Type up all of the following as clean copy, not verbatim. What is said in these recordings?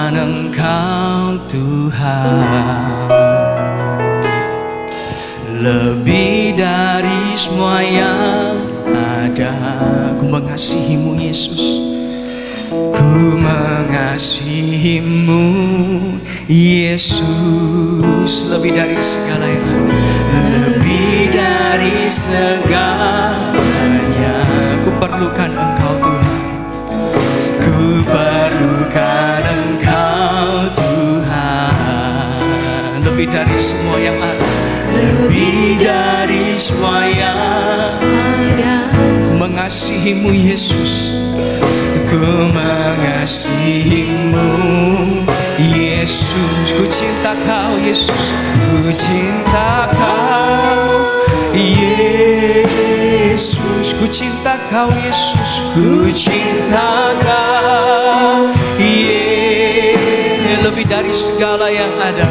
perlukan Engkau Tuhan, lebih dari semua yang ada. Ku mengasihi-Mu Yesus, ku mengasihi-Mu Yesus, lebih dari segala yang ada, lebih dari segalanya. Ku perlukan Engkau Tuhan, ku perlukan Engkau Tuhan, lebih dari semua yang ada, lebih dari semua yang ada. Ku mengasihi-Mu Yesus, ku mengasihi-Mu Yesus, ku cinta Kau Yesus, ku cinta Kau Yesus, ku cinta Kau Yesus, ku cinta Kau Yesus, lebih dari segala yang ada,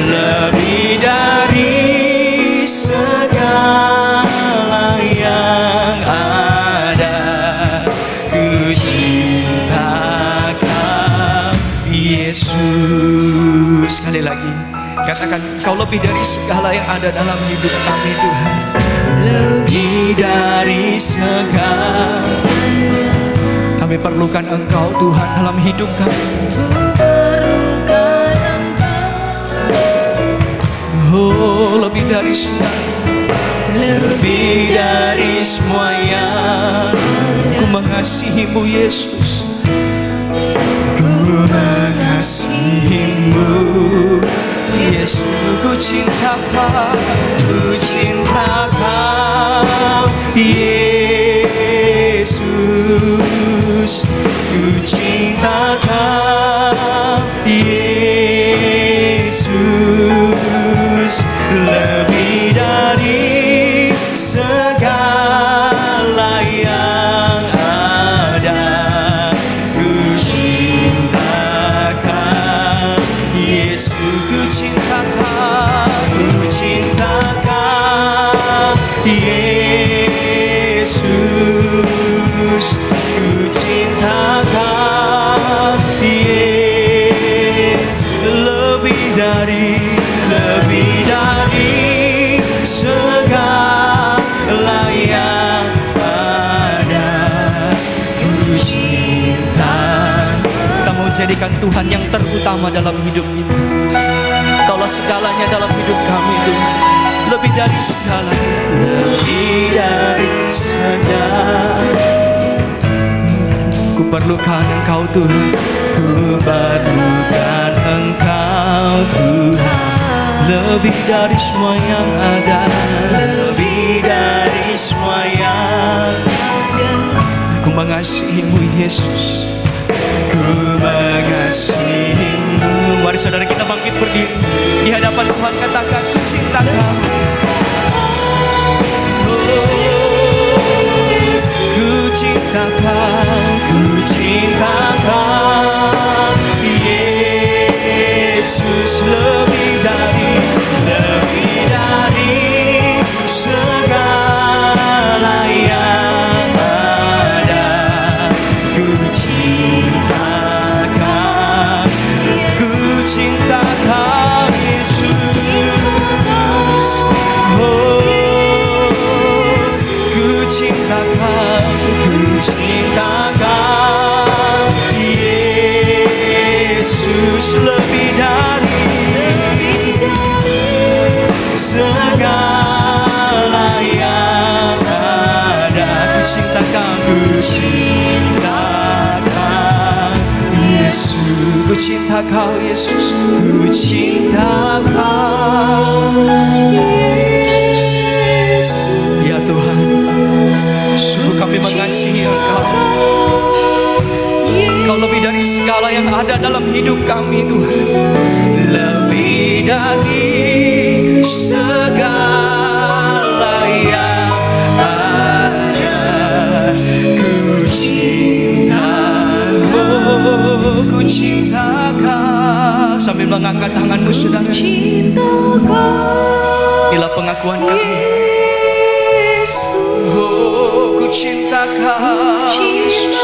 lebih dari segala yang ada. Ku cinta Kau Yesus. Sekali lagi katakan, Kau lebih dari segala yang ada dalam hidup kami Tuhan, lebih dari segala. Kami perlukan Engkau Tuhan dalam hidup kami. Oh, lebih dari semua, lebih dari semua yang. Ku mengasihi-Mu Yesus, ku mengasihi-Mu Yesus, ku cinta Kau, ku cinta Kau Yesus, ku cinta Kau Yesus, lebih dari segala yang ada. Ku cinta Kau Yesus, ku cinta Kau, ku cinta Kau Yesus, ku cinta Kau Yesus, lebih dari segala yang ada. Ku cinta. Kita mau jadikan Tuhan yang terutama dalam hidup kita. Kaulah segalanya dalam hidup kami Tuhan, lebih dari segala, lebih dari segala. Ku perlukan Engkau Tuhan, ku perlukan Engkau Tuhan, lebih dari semua yang ada, lebih dari semua yang ada. Ku mengasihi-Mu Yesus, ku mengasihi-Mu. Mari saudara kita bangkit berdiri di hadapan Tuhan, katakan, ku cinta Kau. Ku cinta Kau, ku cinta Kau Yesus, lebih dari segala yang ada. Ku cinta Kau, ku cinta Kau Yesus. Oh, ku cinta Kau, ku cinta Kau Yesus, lebih dari segala yang ada. Ku cinta Kau, ku cinta Kau Yesus, ku cinta Kau Yesus, ku cinta Kau Yesus. Ya Tuhan, sungguh kami mengasihi Engkau. Kau lebih dari segala yang ada dalam hidup kami Tuhan, lebih dari segala yang ada. Ku cinta, oh, ku cinta Kau. Sambil mengangkat tanganmu saudara, inilah pengakuan kami. Oh, ku cinta Kau Yesus,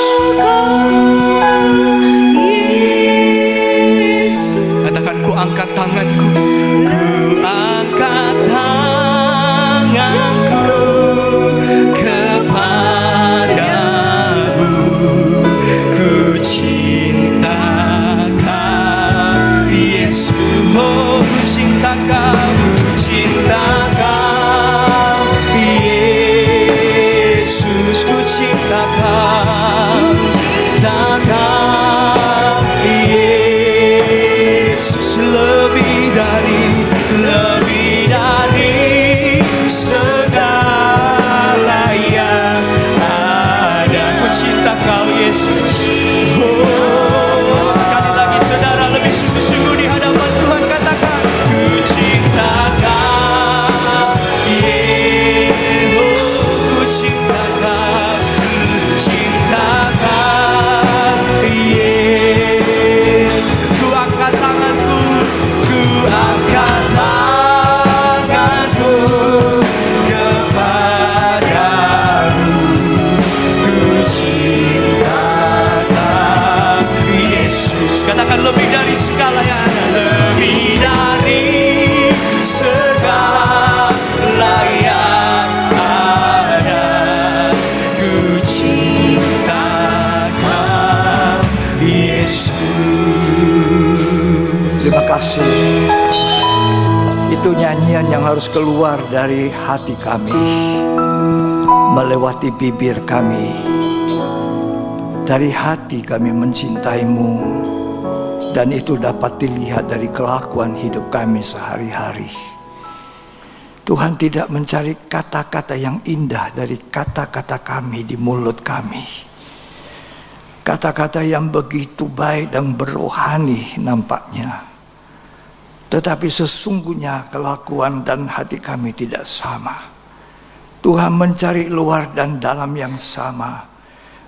lebih dari segala yang ada, lebih dari segala yang ada. Ku cinta Kau, Yesus. Terima kasih. Itu nyanyian yang harus keluar dari hati kami, melewati bibir kami. Dari hati kami mencintai-Mu, dan itu dapat dilihat dari kelakuan hidup kami sehari-hari. Tuhan tidak mencari kata-kata yang indah dari kata-kata kami di mulut kami. Kata-kata yang begitu baik dan berrohani nampaknya. Tetapi sesungguhnya kelakuan dan hati kami tidak sama. Tuhan mencari luar dan dalam yang sama,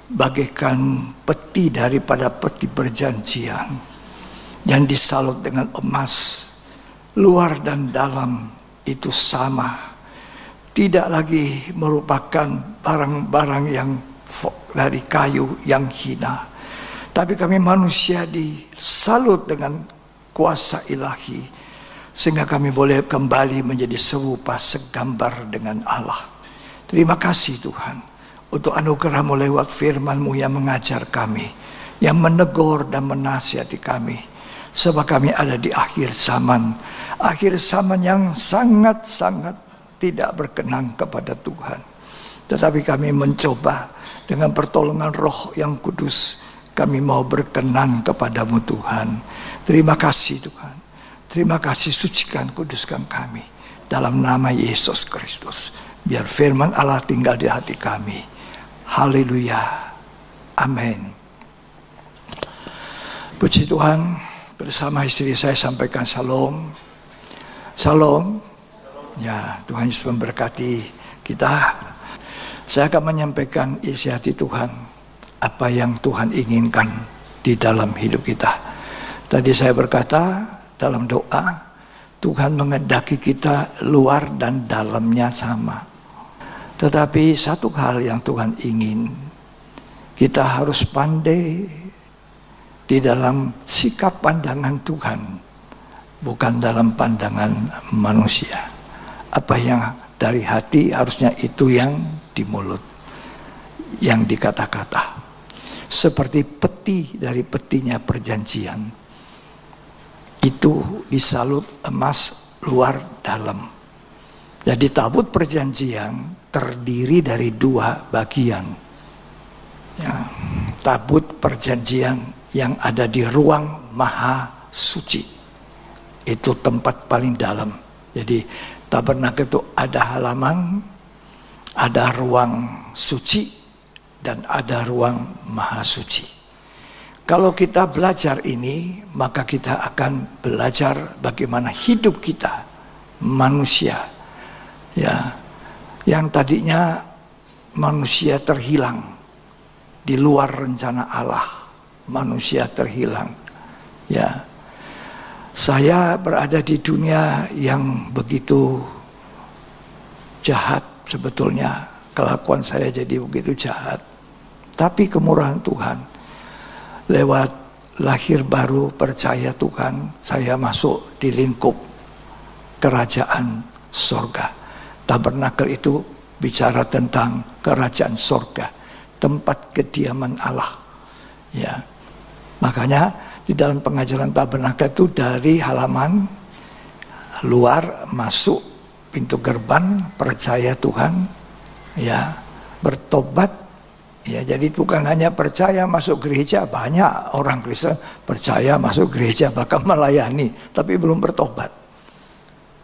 bagaikan peti daripada peti perjanjian yang disalut dengan emas. Luar dan dalam itu sama, tidak lagi merupakan barang-barang yang dari kayu yang hina. Tapi kami manusia disalut dengan kuasa ilahi, sehingga kami boleh kembali menjadi serupa segambar dengan Allah. Terima kasih Tuhan untuk anugerah-Mu lewat firman-Mu yang mengajar kami, yang menegur dan menasihati kami. Sebab kami ada di akhir zaman yang sangat-sangat tidak berkenan kepada Tuhan. Tetapi kami mencoba dengan pertolongan Roh yang Kudus, kami mau berkenan kepadamu Tuhan. Terima kasih Tuhan. Terima kasih, sucikan, kuduskan kami. Dalam nama Yesus Kristus, biar firman Allah tinggal di hati kami. Haleluya. Amin. Puji Tuhan, bersama istri saya sampaikan shalom. Shalom. Ya, Tuhan Yesus memberkati kita. Saya akan menyampaikan isi hati Tuhan, apa yang Tuhan inginkan di dalam hidup kita. Tadi saya berkata dalam doa, Tuhan menghendaki kita luar dan dalamnya sama. Tetapi satu hal yang Tuhan ingin, kita harus pandai di dalam sikap pandangan Tuhan, bukan dalam pandangan manusia. Apa yang dari hati harusnya itu yang di mulut, yang dikata-kata. Seperti peti dari petinya perjanjian, itu disalut emas luar dalam. Jadi tabut perjanjian terdiri dari dua bagian. Ya, tabut perjanjian yang ada di ruang maha suci, itu tempat paling dalam. Jadi tabernakel itu ada halaman, ada ruang suci, dan ada ruang maha suci. Kalau kita belajar ini, maka kita akan belajar bagaimana hidup kita manusia, ya, yang tadinya manusia terhilang di luar rencana Allah, manusia terhilang. Ya, saya berada di dunia yang begitu jahat sebetulnya, kelakuan saya jadi begitu jahat. Tapi kemurahan Tuhan, lewat lahir baru percaya Tuhan, saya masuk di lingkup kerajaan sorga. Tabernakel itu bicara tentang kerajaan sorga, tempat kediaman Allah. Ya, makanya di dalam pengajaran tabernakel itu dari halaman luar masuk pintu gerbang, percaya Tuhan, ya, bertobat. Ya, jadi bukan hanya percaya masuk gereja, banyak orang Kristen percaya masuk gereja bahkan melayani, tapi belum bertobat.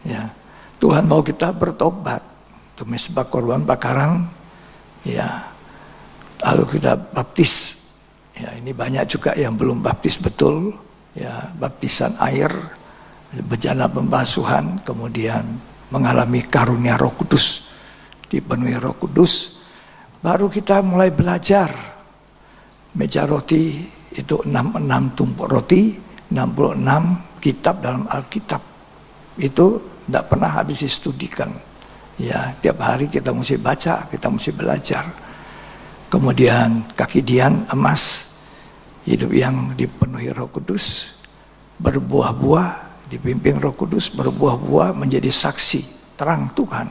Ya, Tuhan mau kita bertobat, tumis sebab korban bakaran, ya, lalu kita baptis. Ya, ini banyak juga yang belum baptis betul, ya, baptisan air, bejana pembasuhan, kemudian mengalami karunia Roh Kudus, dipenuhi Roh Kudus. Baru kita mulai belajar. Meja roti itu 66 tumpuk roti, 66 kitab dalam Alkitab. Itu tidak pernah habis distudikan. Ya, tiap hari kita mesti baca, kita mesti belajar. Kemudian kaki dian emas, hidup yang dipenuhi Roh Kudus. berbuah-buah, dipimpin Roh Kudus, berbuah-buah menjadi saksi terang Tuhan,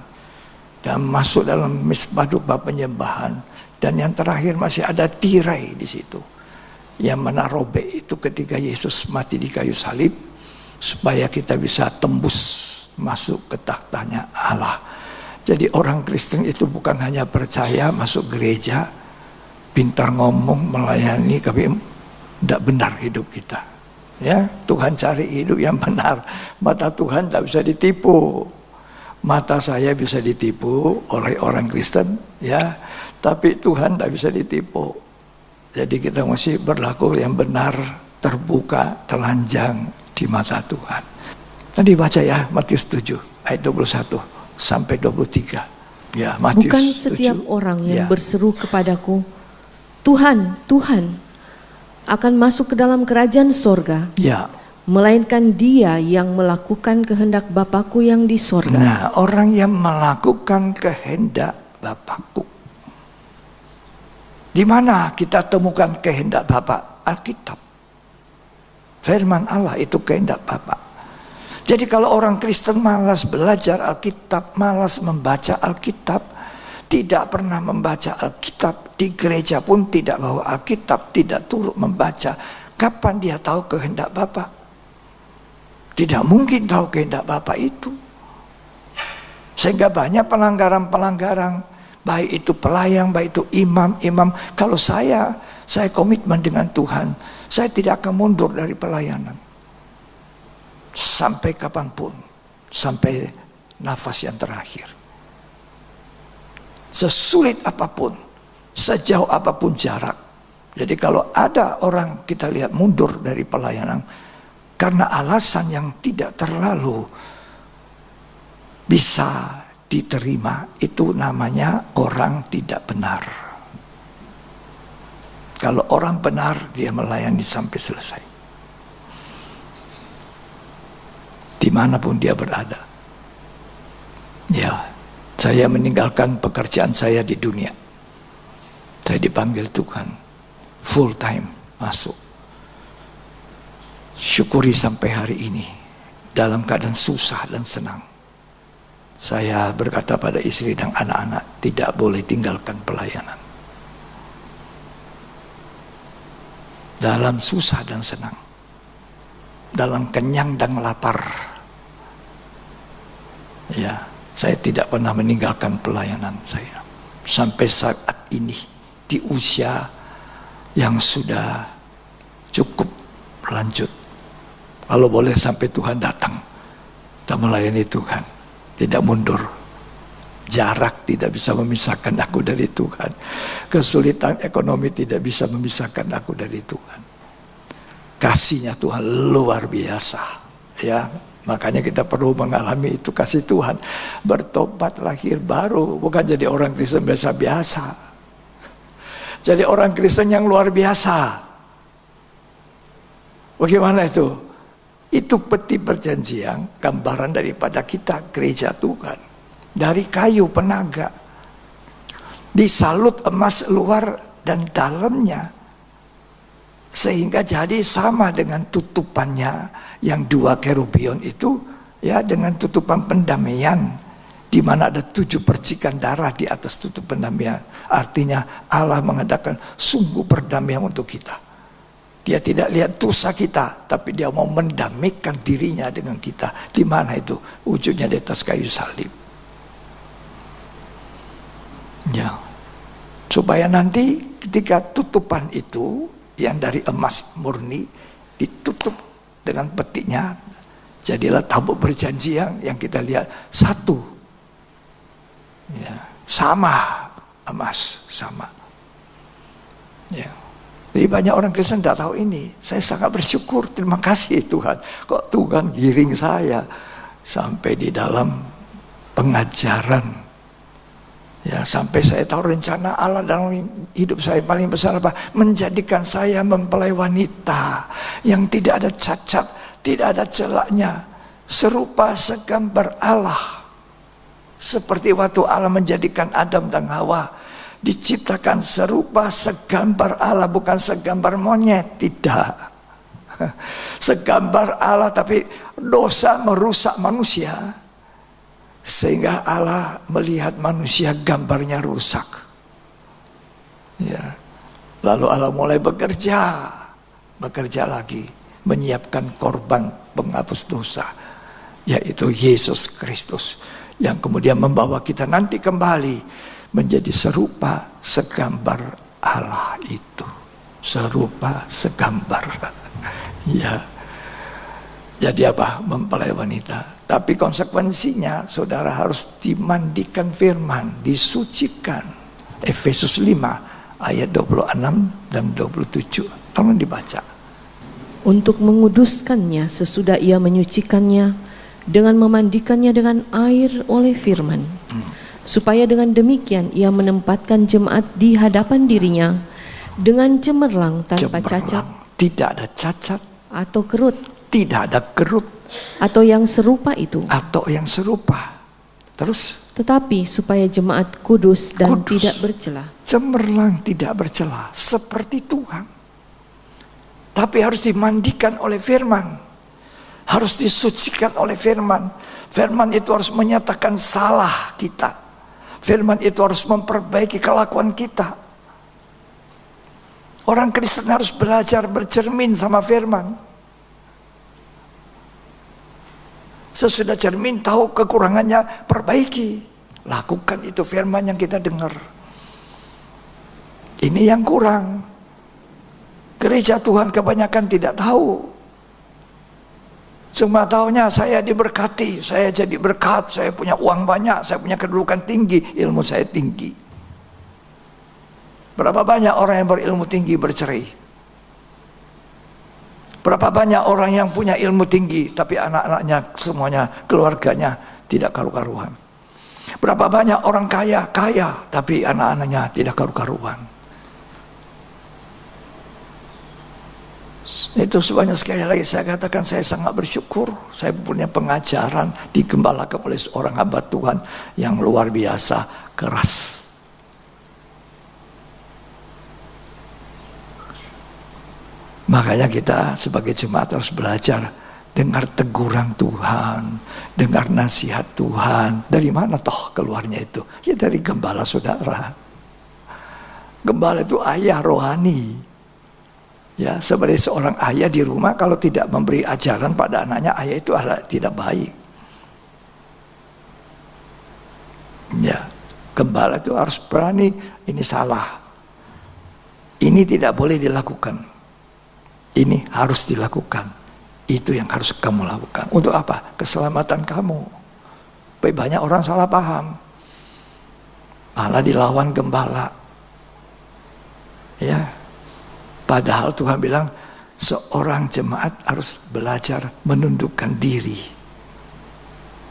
dan masuk dalam misbah penyembahan. Dan yang terakhir masih ada tirai di situ, yang mana robek itu ketika Yesus mati di kayu salib, supaya kita bisa tembus masuk ke tahtanya Allah. Jadi orang Kristen itu bukan hanya percaya masuk gereja, pintar ngomong, melayani, tapi tidak benar hidup kita. Ya, Tuhan cari hidup yang benar. Mata Tuhan tidak bisa ditipu. Mata saya bisa ditipu oleh orang Kristen, ya, tapi Tuhan tidak bisa ditipu. Jadi kita mesti berlaku yang benar, terbuka, telanjang di mata Tuhan. Tadi baca ya Matius 7 ayat 21 sampai 23. Ya, Matius Bukan setiap 7. orang yang Ya. berseru kepadaku, Tuhan, Tuhan, akan masuk ke dalam kerajaan sorga, Ya. melainkan dia yang melakukan kehendak Bapakku yang di sorga. Nah, orang yang melakukan kehendak Bapakku. Di mana kita temukan kehendak Bapa? Alkitab. Firman Allah itu kehendak Bapa. Jadi kalau orang Kristen malas belajar Alkitab, malas membaca Alkitab, tidak pernah membaca Alkitab, di gereja pun tidak bawa Alkitab, tidak turut membaca, kapan dia tahu kehendak Bapa? Tidak mungkin tahu kehendak Bapa itu. Sehingga banyak pelanggaran-pelanggaran, baik itu pelayan, baik itu imam. Kalau saya komitmen dengan Tuhan, saya tidak akan mundur dari pelayanan. Sampai kapanpun, sampai nafas yang terakhir. Sesulit apapun, sejauh apapun jarak. Jadi kalau ada orang kita lihat mundur dari pelayanan karena alasan yang tidak terlalu bisa diterima, itu namanya orang tidak benar. Kalau orang benar, dia melayani sampai selesai. Dimanapun dia berada. Ya, saya meninggalkan pekerjaan saya di dunia. Saya dipanggil Tuhan, full time masuk. Syukuri sampai hari ini, dalam keadaan susah dan senang. Saya berkata pada istri dan anak-anak, tidak boleh tinggalkan pelayanan. Dalam susah dan senang, dalam kenyang dan lapar, ya, saya tidak pernah meninggalkan pelayanan saya. Sampai saat ini, di usia yang sudah cukup lanjut. Kalau boleh sampai Tuhan datang, kita melayani Tuhan. Tidak mundur. Jarak tidak bisa memisahkan aku dari Tuhan. Kesulitan ekonomi tidak bisa memisahkan aku dari Tuhan. Kasihnya Tuhan luar biasa. Ya, makanya kita perlu mengalami itu kasih Tuhan. Bertobat lahir baru, bukan jadi orang Kristen biasa-biasa. Jadi orang Kristen yang luar biasa. Bagaimana itu? Itu peti perjanjian, gambaran daripada kita gereja Tuhan. Dari kayu penaga, disalut emas luar dan dalamnya, sehingga jadi sama dengan tutupannya yang 2 kerubion itu, ya, dengan tutupan pendamaian, di mana ada 7 percikan darah di atas tutup pendamaian. Artinya Allah mengadakan sungguh perdamaian untuk kita. Dia tidak lihat dosa kita, tapi dia mau mendamaikan dirinya dengan kita. Di mana itu? Wujudnya di atas kayu salib. Ya. Supaya nanti ketika tutupan itu yang dari emas murni ditutup dengan petiknya, jadilah tabut perjanjian yang kita lihat satu. Ya, sama emas, sama. Ya. Jadi banyak orang Kristen tidak tahu ini. Saya sangat bersyukur, terima kasih Tuhan. Kok Tuhan giring saya sampai di dalam pengajaran. Ya, sampai saya tahu rencana Allah dalam hidup saya paling besar apa? Menjadikan saya mempelai wanita yang tidak ada cacat, tidak ada celaknya, serupa segambar Allah. Seperti waktu Allah menjadikan Adam dan Hawa, diciptakan serupa segambar Allah, bukan segambar monyet, tidak. Segambar Allah, tapi dosa merusak manusia. Sehingga Allah melihat manusia gambarnya rusak. Ya. Lalu Allah mulai bekerja lagi, menyiapkan korban penghapus dosa, yaitu Yesus Kristus, yang kemudian membawa kita nanti kembali menjadi serupa segambar Allah itu. Serupa segambar. Ya. Jadi apa? Mempelai wanita. Tapi konsekuensinya saudara harus dimandikan firman, disucikan. Efesus 5 ayat 26 dan 27. Tolong dibaca. Untuk menguduskannya sesudah ia menyucikannya dengan memandikannya dengan air oleh firman. Supaya dengan demikian ia menempatkan jemaat di hadapan dirinya dengan cemerlang tanpa cacat. Tidak ada cacat. Atau kerut. Tidak ada kerut. Atau yang serupa itu. Atau yang serupa. Terus? Tetapi supaya jemaat kudus dan tidak bercela. Cemerlang, tidak bercela, seperti Tuhan. Tapi harus dimandikan oleh firman. Harus disucikan oleh firman. Firman itu harus menyatakan salah kita. Firman itu harus memperbaiki kelakuan kita. Orang Kristen harus belajar bercermin sama firman. Sesudah cermin tahu kekurangannya, perbaiki. Lakukan itu firman yang kita dengar. Ini yang kurang. Gereja Tuhan kebanyakan tidak tahu. Cuma tahunya saya diberkati, saya jadi berkat, saya punya uang banyak, saya punya kedudukan tinggi, ilmu saya tinggi. Berapa banyak orang yang berilmu tinggi bercerai? Berapa banyak orang yang punya ilmu tinggi tapi anak-anaknya semuanya, keluarganya tidak karu-karuan. Berapa banyak orang kaya tapi anak-anaknya tidak karu-karuan. Itu sebanyak sekali lagi saya katakan saya sangat bersyukur. Saya punya pengajaran digembalakan oleh seorang hamba Tuhan yang luar biasa keras. Makanya kita sebagai jemaat harus belajar dengar teguran Tuhan, dengar nasihat Tuhan. Dari mana toh keluarnya itu? Ya dari gembala saudara. Gembala itu ayah rohani. Ya, sebagai seorang ayah di rumah kalau tidak memberi ajaran pada anaknya, ayah itu adalah tidak baik. Ya, gembala itu harus berani, ini salah. Ini tidak boleh dilakukan. Ini harus dilakukan. Itu yang harus kamu lakukan. Untuk apa? Keselamatan kamu. Banyak orang salah paham. Malah dilawan gembala. Ya. Padahal Tuhan bilang seorang jemaat harus belajar menundukkan diri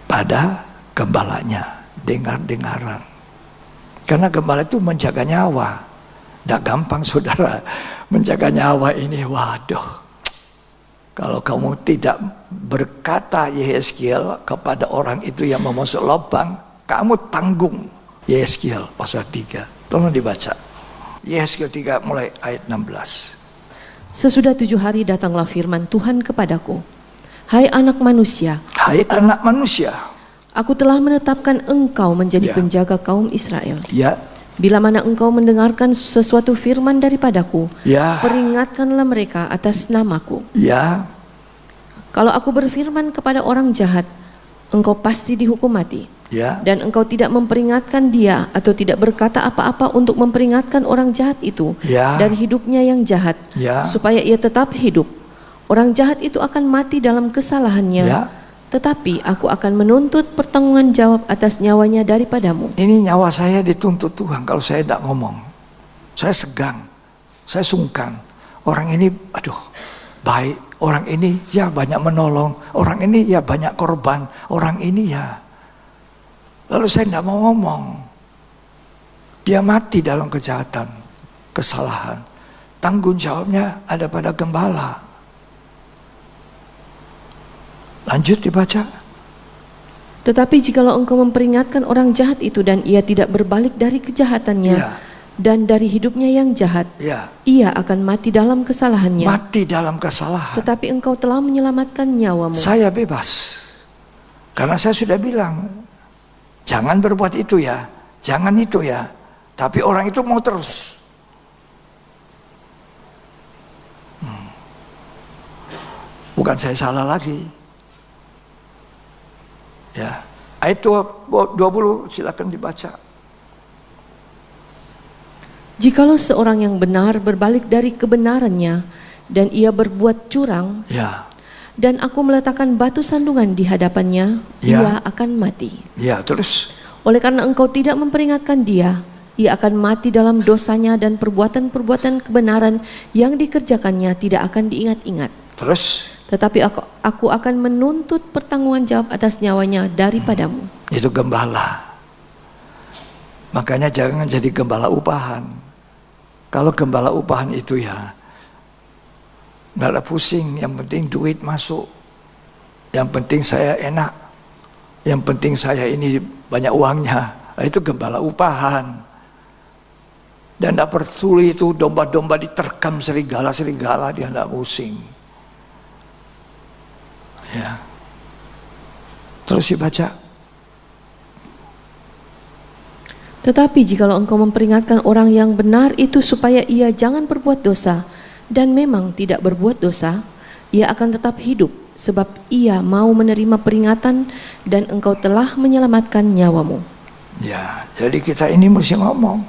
pada gembalanya. Dengar-dengaran. Karena gembala itu menjaga nyawa. Tidak gampang saudara menjaga nyawa ini. Waduh, kalau kamu tidak berkata Yehezkiel kepada orang itu yang mau masuk lubang, kamu tanggung. Yehezkiel pasal 3. Tolong dibaca. Yehezkiel 3 mulai ayat 16. Sesudah 7 hari datanglah firman Tuhan kepadaku. Hai anak manusia. Hai anak manusia. Aku telah menetapkan engkau menjadi penjaga kaum Israel. Ya. Bila mana engkau mendengarkan sesuatu firman daripadaku, peringatkanlah mereka atas namaku. Ya. Kalau aku berfirman kepada orang jahat, engkau pasti dihukum mati. Ya. Dan engkau tidak memperingatkan dia atau tidak berkata apa-apa untuk memperingatkan orang jahat itu dari hidupnya yang jahat, supaya ia tetap hidup. Orang jahat itu akan mati dalam kesalahannya. Tetapi aku akan menuntut pertanggungan jawab atas nyawanya daripadamu. Ini nyawa saya dituntut Tuhan kalau saya tidak ngomong. Saya segan, saya sungkan. Orang ini, aduh, baik. Orang ini ya banyak menolong. Orang ini ya banyak korban. Orang ini ya. Lalu saya tidak mau ngomong. Dia mati dalam kejahatan, kesalahan. Tanggung jawabnya ada pada gembala. Lanjut dibaca. Tetapi jikalau engkau memperingatkan orang jahat itu dan ia tidak berbalik dari kejahatannya, dan dari hidupnya yang jahat, ia akan mati dalam kesalahannya. Mati dalam kesalahan. Tetapi engkau telah menyelamatkan nyawamu. Saya bebas. Karena saya sudah bilang, jangan berbuat itu ya, jangan itu ya. Tapi orang itu mau terus. Bukan saya salah lagi. Ya, ayat 20 silakan dibaca. Jikalau seorang yang benar berbalik dari kebenarannya dan ia berbuat curang, dan aku meletakkan batu sandungan di hadapannya, ia akan mati. Terus. Oleh karena engkau tidak memperingatkan dia, ia akan mati dalam dosanya dan perbuatan-perbuatan kebenaran yang dikerjakannya tidak akan diingat-ingat. Terus. Tetapi aku akan menuntut pertanggungan jawab atas nyawanya daripadamu. Itu gembala. Makanya jangan jadi gembala upahan. Kalau gembala upahan itu ya nggak ada pusing, yang penting duit masuk, yang penting saya enak, yang penting saya ini banyak uangnya. Itu gembala upahan. Dan tidak peduli itu domba-domba diterkam serigala-serigala, dia tidak pusing. Ya. Terus dibaca. Tetapi jikalau engkau memperingatkan orang yang benar itu supaya ia jangan berbuat dosa, dan memang tidak berbuat dosa, ia akan tetap hidup, sebab ia mau menerima peringatan dan engkau telah menyelamatkan nyawamu. Ya, jadi kita ini mesti ngomong.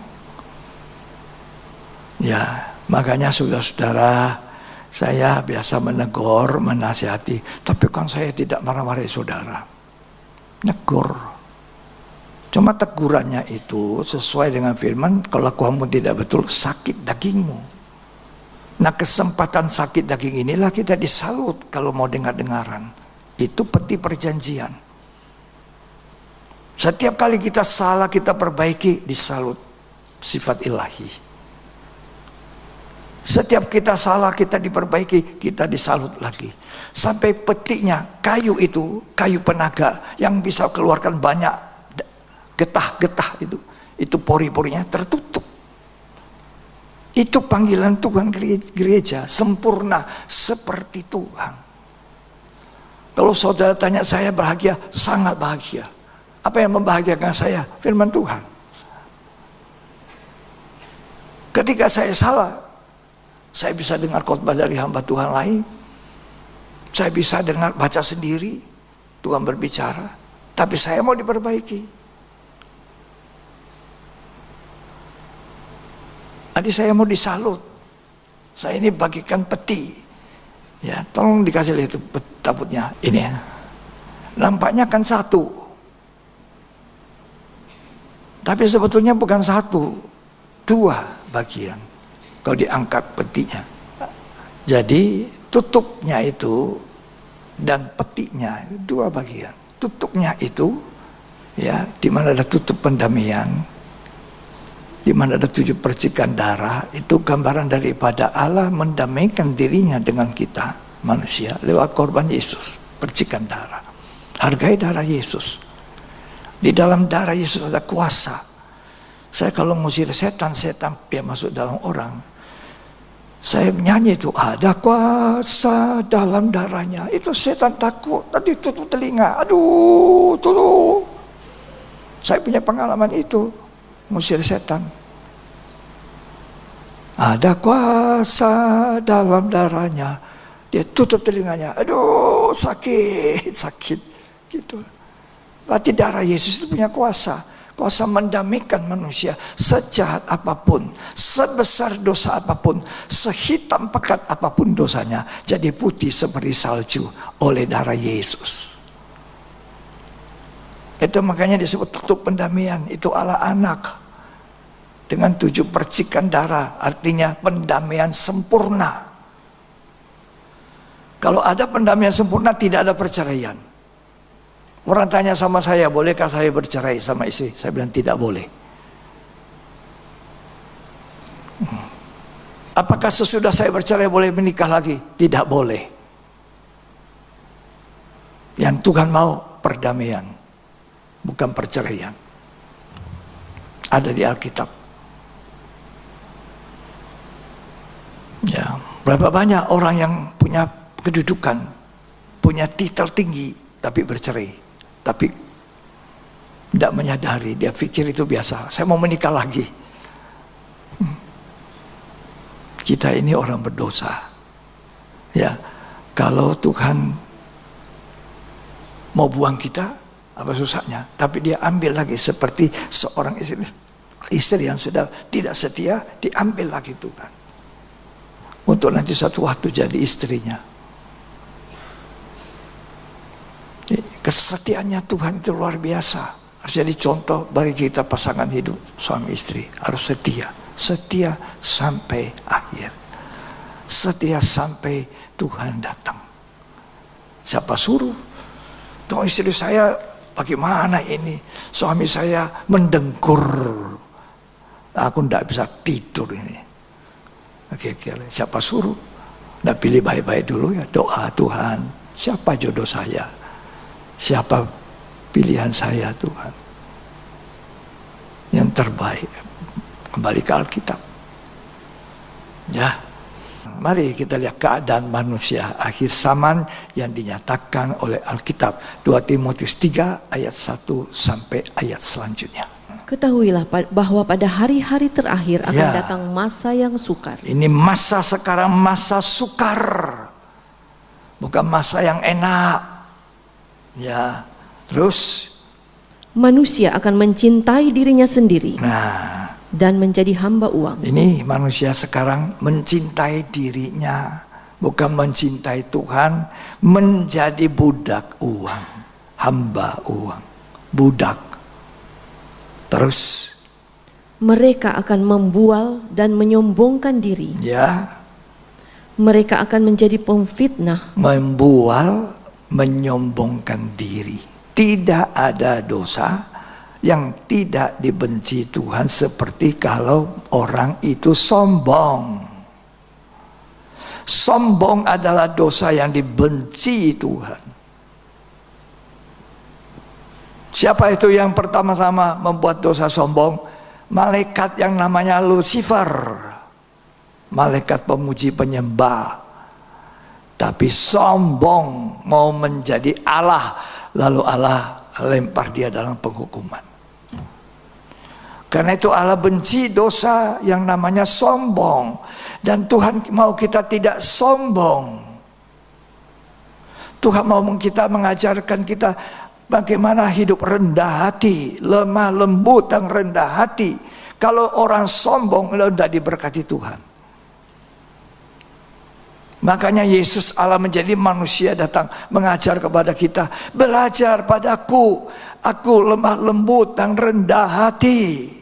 Ya, makanya saudara-saudara, saya biasa menegur, menasihati, tapi kan saya tidak marah-marahi saudara. Negur. Cuma tegurannya itu sesuai dengan firman, kalau kamu tidak betul, sakit dagingmu. Nah, kesempatan sakit daging inilah kita disalut kalau mau dengar-dengaran. Itu peti perjanjian. Setiap kali kita salah, kita perbaiki, disalut sifat ilahi. Setiap kita salah, kita diperbaiki, kita disalut lagi. Sampai petinya, kayu itu, kayu penaga yang bisa keluarkan banyak getah-getah itu pori-porinya tertutup. Itu panggilan Tuhan gereja, sempurna seperti Tuhan. Kalau saudara tanya saya bahagia, sangat bahagia. Apa yang membahagiakan saya? Firman Tuhan. Ketika saya salah, saya bisa dengar khotbah dari hamba Tuhan lain. Saya bisa dengar, baca sendiri, Tuhan berbicara. Tapi saya mau diperbaiki. Tadi saya mau disalut. Saya ini bagikan peti. Ya, tolong dikasih lihat itu tabutnya. Ini ya. Nampaknya kan satu. Tapi sebetulnya bukan satu. Dua bagian. Kalau diangkat petinya. Jadi tutupnya itu dan petinya dua bagian. Tutupnya itu ya, di mana ada tutup pendamaian, di mana ada 7 percikan darah, itu gambaran daripada Allah mendamaikan dirinya dengan kita manusia lewat korban Yesus, percikan darah. Hargai darah Yesus. Di dalam darah Yesus ada kuasa. Saya kalau ngusir setan dia masuk dalam orang. Saya nyanyi itu, ada kuasa dalam darahnya. Itu setan takut, tadi tutup telinga. Aduh, tolong. Saya punya pengalaman itu. Ngusir setan. Ada kuasa dalam darahnya. Dia tutup telinganya. Aduh, sakit gitu. Berarti darah Yesus itu punya kuasa. Kuasa mendamaikan manusia sejahat apapun, sebesar dosa apapun, sehitam pekat apapun dosanya, jadi putih seperti salju oleh darah Yesus. Itu makanya disebut tutup pendamaian. Itu Allah anak dengan 7 percikan darah, artinya pendamaian sempurna. Kalau ada pendamaian sempurna, tidak ada perceraian. Orang tanya sama saya, bolehkah saya bercerai sama istri? Saya bilang tidak boleh. Apakah sesudah saya bercerai boleh menikah lagi? Tidak boleh. Yang Tuhan mau perdamaian, bukan perceraian. Ada di Alkitab. Berapa banyak orang yang punya kedudukan, punya titel tinggi, tapi bercerai, tapi tidak menyadari, dia pikir itu biasa. Saya mau menikah lagi. Kita ini orang berdosa. Ya, kalau Tuhan mau buang kita, apa susahnya? Tapi dia ambil lagi seperti seorang istri yang sudah tidak setia, diambil lagi Tuhan. Untuk nanti satu waktu jadi istrinya. Kesetiaannya Tuhan itu luar biasa. Harus jadi contoh bagi kita pasangan hidup suami istri. Harus setia. Setia sampai akhir. Setia sampai Tuhan datang. Siapa suruh? Tuh istri saya bagaimana ini? Suami saya mendengkur. Aku tidak bisa tidur ini. Oke, siapa suruh? Nah, pilih baik-baik dulu ya. Doa Tuhan, siapa jodoh saya? Siapa pilihan saya Tuhan? Yang terbaik. Kembali ke Alkitab. Ya. Mari kita lihat keadaan manusia akhir zaman yang dinyatakan oleh Alkitab. 2 Timotius 3 ayat 1 sampai ayat selanjutnya. Ketahuilah bahwa pada hari-hari terakhir akan datang masa yang sukar. Ini masa sekarang masa sukar. Bukan masa yang enak. Ya, terus manusia akan mencintai dirinya sendiri. Dan menjadi hamba uang. Ini manusia sekarang mencintai dirinya, bukan mencintai Tuhan, menjadi budak uang, hamba uang, budak. Terus mereka akan membual dan menyombongkan diri. Ya. Mereka akan menjadi pemfitnah. Membual, menyombongkan diri. Tidak ada dosa yang tidak dibenci Tuhan seperti kalau orang itu sombong. Sombong adalah dosa yang dibenci Tuhan. Siapa itu yang pertama-tama membuat dosa sombong? Malaikat yang namanya Lucifer. Malaikat pemuji penyembah. Tapi sombong mau menjadi Allah. Lalu Allah lempar dia dalam penghukuman. Karena itu Allah benci dosa yang namanya sombong. Dan Tuhan mau kita tidak sombong. Tuhan mau kita mengajarkan kita bagaimana hidup rendah hati, lemah lembut dan rendah hati. Kalau orang sombong, tidak diberkati Tuhan. Makanya Yesus Allah menjadi manusia datang mengajar kepada kita. Belajar padaku, aku lemah lembut dan rendah hati.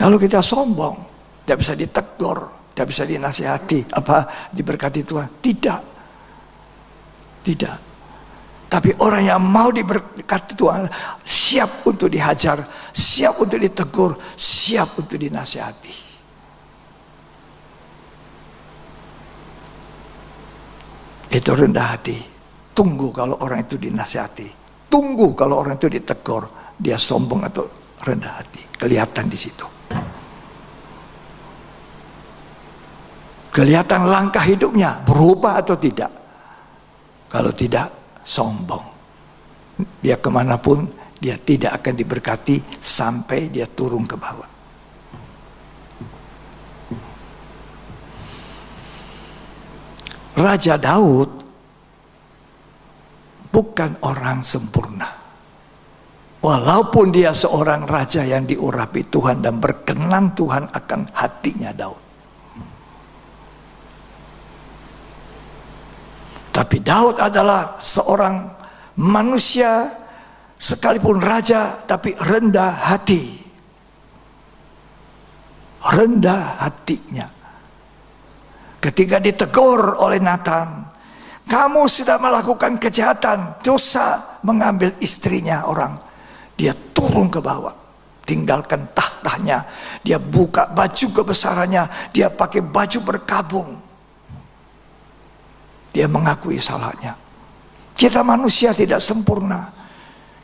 Kalau kita sombong, tidak bisa ditegur, tidak bisa dinasihati, apa diberkati Tuhan? Tidak. Tidak. Tapi orang yang mau diberkati Tuhan siap untuk dihajar, siap untuk ditegur, siap untuk dinasihati. Itu rendah hati. Tunggu kalau orang itu dinasihati. Tunggu kalau orang itu ditegur. Dia sombong atau rendah hati. Kelihatan di situ. Kelihatan langkah hidupnya berubah atau tidak. Kalau tidak, sombong. Dia kemanapun, dia tidak akan diberkati sampai dia turun ke bawah. Raja Daud bukan orang sempurna. Walaupun dia seorang raja yang diurapi Tuhan dan berkenan Tuhan akan hatinya Daud. Tapi Daud adalah seorang manusia sekalipun raja tapi rendah hati. Rendah hatinya. Ketika ditegur oleh Nathan, kamu sudah melakukan kejahatan, dosa mengambil istrinya orang. Dia turun ke bawah, tinggalkan tahtanya. Dia buka baju kebesarannya, dia pakai baju berkabung. Dia mengakui salahnya. Kita manusia tidak sempurna.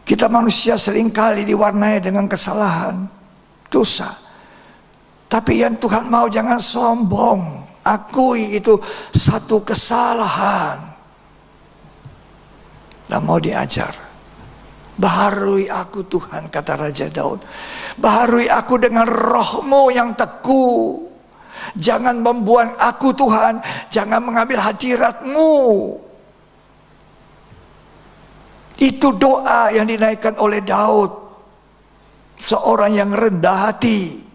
Kita manusia seringkali diwarnai dengan kesalahan. dosa. Tapi yang Tuhan mau jangan sombong. Akui itu satu kesalahan. Dan mau diajar. Baharui aku Tuhan, kata Raja Daud. Baharui aku dengan roh-Mu yang teguh. Jangan membuang aku Tuhan. Jangan mengambil hadirat-Mu. Itu doa yang dinaikkan oleh Daud. Seorang yang rendah hati.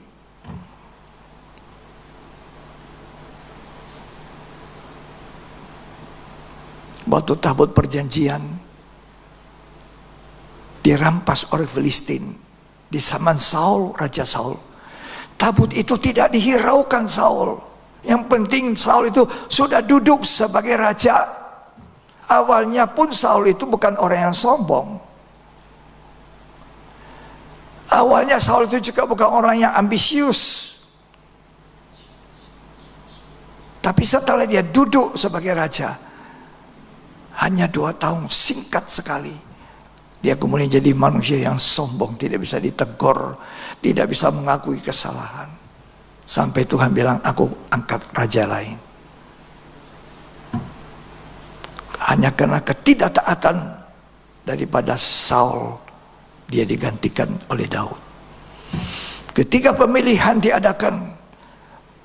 Waktu tabut perjanjian dirampas oleh Filistin di zaman Saul, Raja Saul. Tabut itu tidak dihiraukan Saul. Yang penting Saul itu sudah duduk sebagai raja. Awalnya pun Saul itu bukan orang yang sombong. Awalnya Saul itu juga bukan orang yang ambisius. Tapi setelah dia duduk sebagai raja, hanya 2 tahun singkat sekali, dia kemudian jadi manusia yang sombong, tidak bisa ditegur, tidak bisa mengakui kesalahan. Sampai Tuhan bilang, aku angkat raja lain. Hanya karena ketidaktaatan daripada Saul, dia digantikan oleh Daud. Ketika pemilihan diadakan,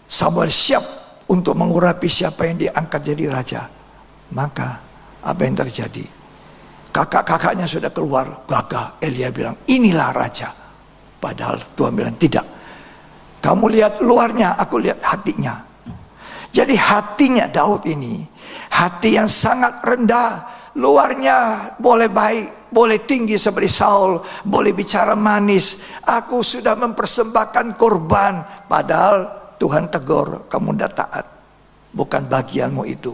Samuel siap untuk mengurapi siapa yang diangkat jadi raja. Maka apa yang terjadi? Kakak-kakaknya sudah keluar, gagah. Elia bilang, inilah raja. Padahal Tuhan bilang, tidak. Kamu lihat luarnya, aku lihat hatinya. Jadi hatinya Daud ini, hati yang sangat rendah. Luarnya boleh baik, boleh tinggi seperti Saul, boleh bicara manis. Aku sudah mempersembahkan korban. Padahal Tuhan tegur, kamu tidak taat. Bukan bagianmu itu.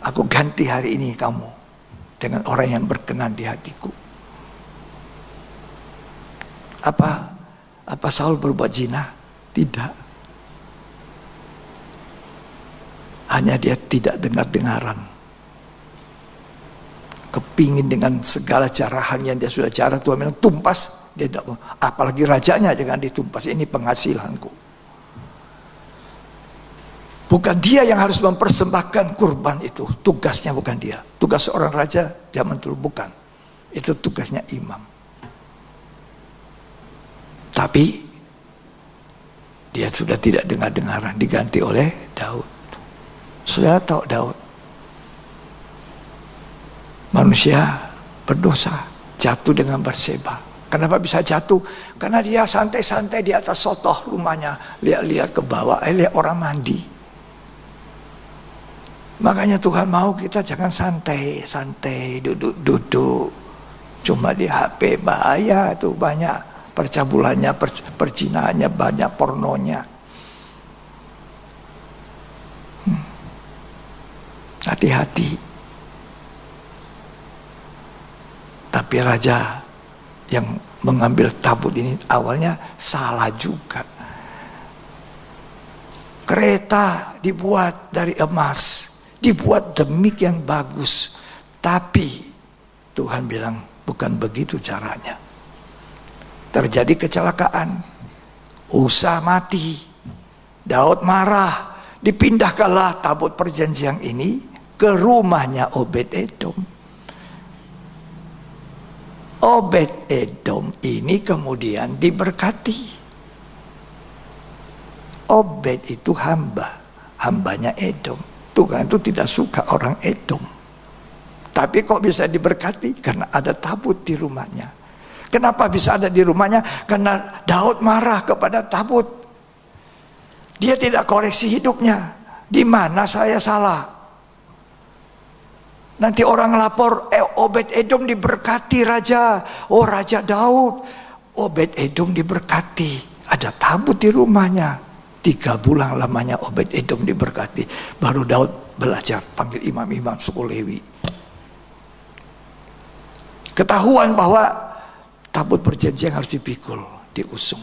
Aku ganti hari ini kamu dengan orang yang berkenan di hatiku. Apa Saul berbuat zina? Tidak. Hanya dia tidak dengar-dengaran. Kepingin dengan segala carahan yang dia sudah cara, Tuhan bilang tumpas. Dia tidak mau. Apalagi rajanya jangan ditumpas. Ini penghasilanku. Bukan dia yang harus mempersembahkan kurban itu. Tugasnya bukan dia. Tugas seorang raja zaman dulu bukan. Itu tugasnya imam. Tapi dia sudah tidak dengar-dengaran, diganti oleh Daud. Sudah tahu Daud. Manusia berdosa, jatuh dengan Batseba. Kenapa bisa jatuh? Karena dia santai-santai di atas sotoh rumahnya. Lihat-lihat ke bawah, lihat orang mandi. Makanya Tuhan mau kita jangan santai-santai, duduk-duduk. Cuma di HP bahaya tuh, banyak percabulannya, percinaannya, banyak pornonya. Hati-hati. Tapi raja yang mengambil tabut ini awalnya salah juga. Kereta dibuat dari emas, dibuat demikian bagus, tapi Tuhan bilang bukan begitu caranya. Terjadi kecelakaan, Usa mati, Daud marah, dipindahkanlah tabut perjanjian ini ke rumahnya Obed-Edom. Obed-Edom ini kemudian diberkati. Obed itu hambanya Edom. Tuhan itu tidak suka orang Edom. Tapi kok bisa diberkati? Karena ada tabut di rumahnya. Kenapa bisa ada di rumahnya? Karena Daud marah kepada tabut. Dia tidak koreksi hidupnya. Di mana saya salah? Nanti orang lapor, Obed-Edom diberkati raja. Oh, Raja Daud. Obed-Edom diberkati. Ada tabut di rumahnya. 3 bulan lamanya Obed-Edom diberkati. Baru Daud belajar panggil imam-imam suku Lewi. Ketahuan bahwa tabut perjanjian harus dipikul, diusung.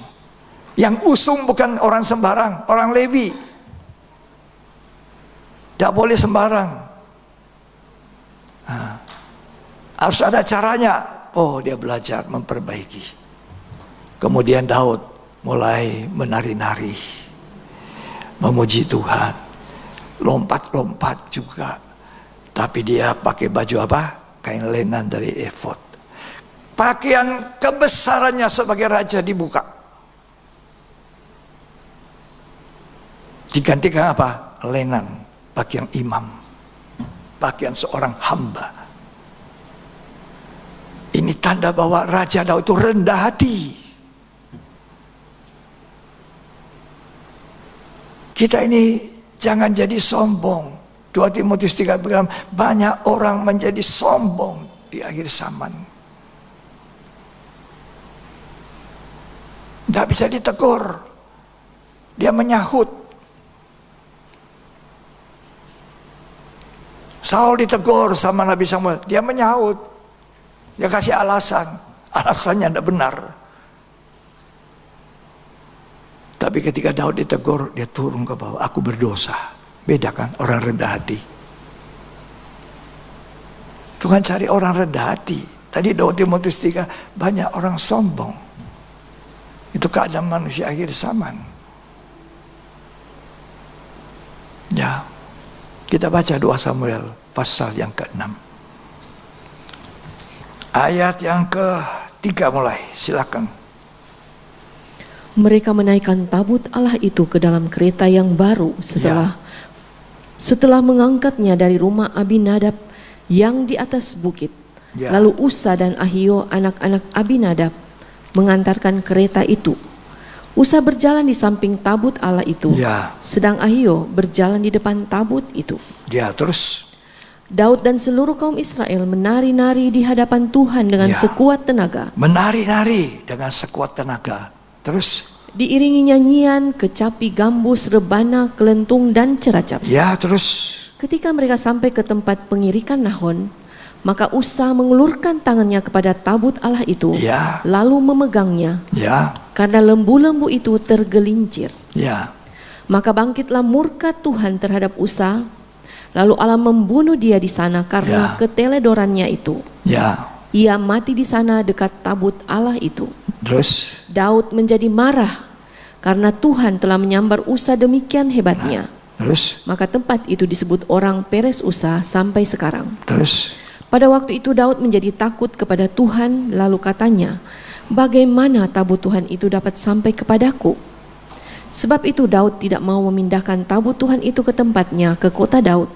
Yang usung bukan orang sembarang, orang Lewi. Tidak boleh sembarang. Harus ada caranya. Oh, dia belajar memperbaiki. Kemudian Daud mulai menari-nari, memuji Tuhan, lompat-lompat juga. Tapi dia pakai baju apa? Kain lenan dari efod. Pakaian kebesarannya sebagai raja dibuka. Digantikan apa? Lenan, pakaian imam, pakaian seorang hamba. Ini tanda bahwa Raja Daud itu rendah hati. Kita ini jangan jadi sombong. 2 Timotius 3 bilang, banyak orang menjadi sombong di akhir zaman. Tidak bisa ditegur. Dia menyahut. Saul ditegur sama Nabi Samuel, dia menyahut. Dia kasih alasan. Alasannya tidak benar. Tapi ketika Daud ditegur, dia turun ke bawah. Aku berdosa. Beda kan orang rendah hati. Tuhan cari orang rendah hati. Tadi 2 Timotius 3, banyak orang sombong. Itu keadaan manusia akhir zaman. Ya, kita baca 2 Samuel pasal yang ke-6. Ayat yang ke-3 mulai, silakan. Mereka menaikkan tabut Allah itu ke dalam kereta yang baru setelah mengangkatnya dari rumah Abinadab yang di atas bukit. Lalu Usa dan Ahio anak-anak Abinadab mengantarkan kereta itu. Usa berjalan di samping tabut Allah itu, sedang Ahio berjalan di depan tabut itu. Terus Daud dan seluruh kaum Israel menari-nari di hadapan Tuhan dengan sekuat tenaga. Menari-nari dengan sekuat tenaga. Terus diiringi nyanyian, kecapi, gambus, rebana, kelentung, dan ceracap. Terus ketika mereka sampai ke tempat pengirikan Nahon, maka Usa mengulurkan tangannya kepada tabut Allah itu, lalu memegangnya, karena lembu-lembu itu tergelincir. Maka bangkitlah murka Tuhan terhadap Usa, lalu Allah membunuh dia di sana karena keteledorannya itu. Ia mati di sana dekat tabut Allah itu. Terus Daud menjadi marah karena Tuhan telah menyambar Usa demikian hebatnya. Terus maka tempat itu disebut orang Peres Usa sampai sekarang. Terus pada waktu itu Daud menjadi takut kepada Tuhan, lalu katanya, bagaimana tabut Tuhan itu dapat sampai kepadaku? Sebab itu Daud tidak mau memindahkan tabut Tuhan itu ke tempatnya, ke kota Daud.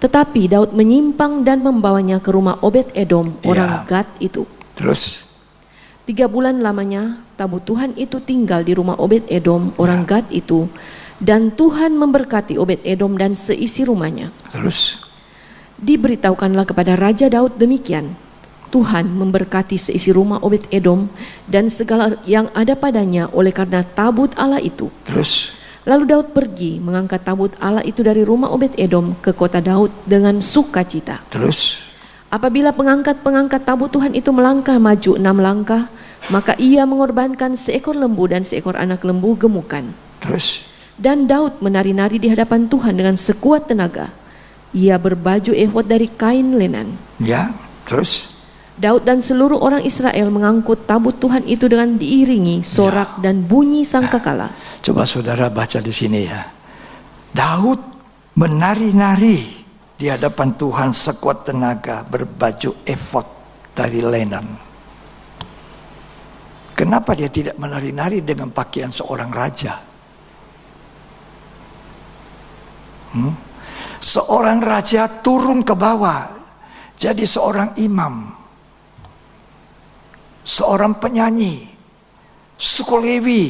Tetapi Daud menyimpang dan membawanya ke rumah Obed Edom, orang Gad itu. Terus 3 bulan lamanya tabut Tuhan itu tinggal di rumah Obed Edom, orang Gad itu. Dan Tuhan memberkati Obed Edom dan seisi rumahnya. Terus diberitahukanlah kepada Raja Daud demikian, Tuhan memberkati seisi rumah Obed Edom dan segala yang ada padanya oleh karena tabut Allah itu. Terus lalu Daud pergi mengangkat tabut Allah itu dari rumah Obed Edom ke kota Daud dengan sukacita. Terus apabila pengangkat tabut Tuhan itu melangkah maju 6 langkah, maka ia mengorbankan seekor lembu dan seekor anak lembu gemukan. Terus dan Daud menari-nari di hadapan Tuhan dengan sekuat tenaga. Ia berbaju efod dari kain lenan. Terus Daud dan seluruh orang Israel mengangkut tabut Tuhan itu dengan diiringi sorak dan bunyi sangkakala. Coba saudara baca di sini ya. Daud menari-nari di hadapan Tuhan sekuat tenaga, berbaju efod dari lenan. Kenapa dia tidak menari-nari dengan pakaian seorang raja? Seorang raja turun ke bawah jadi seorang imam, seorang penyanyi, suku Lewi.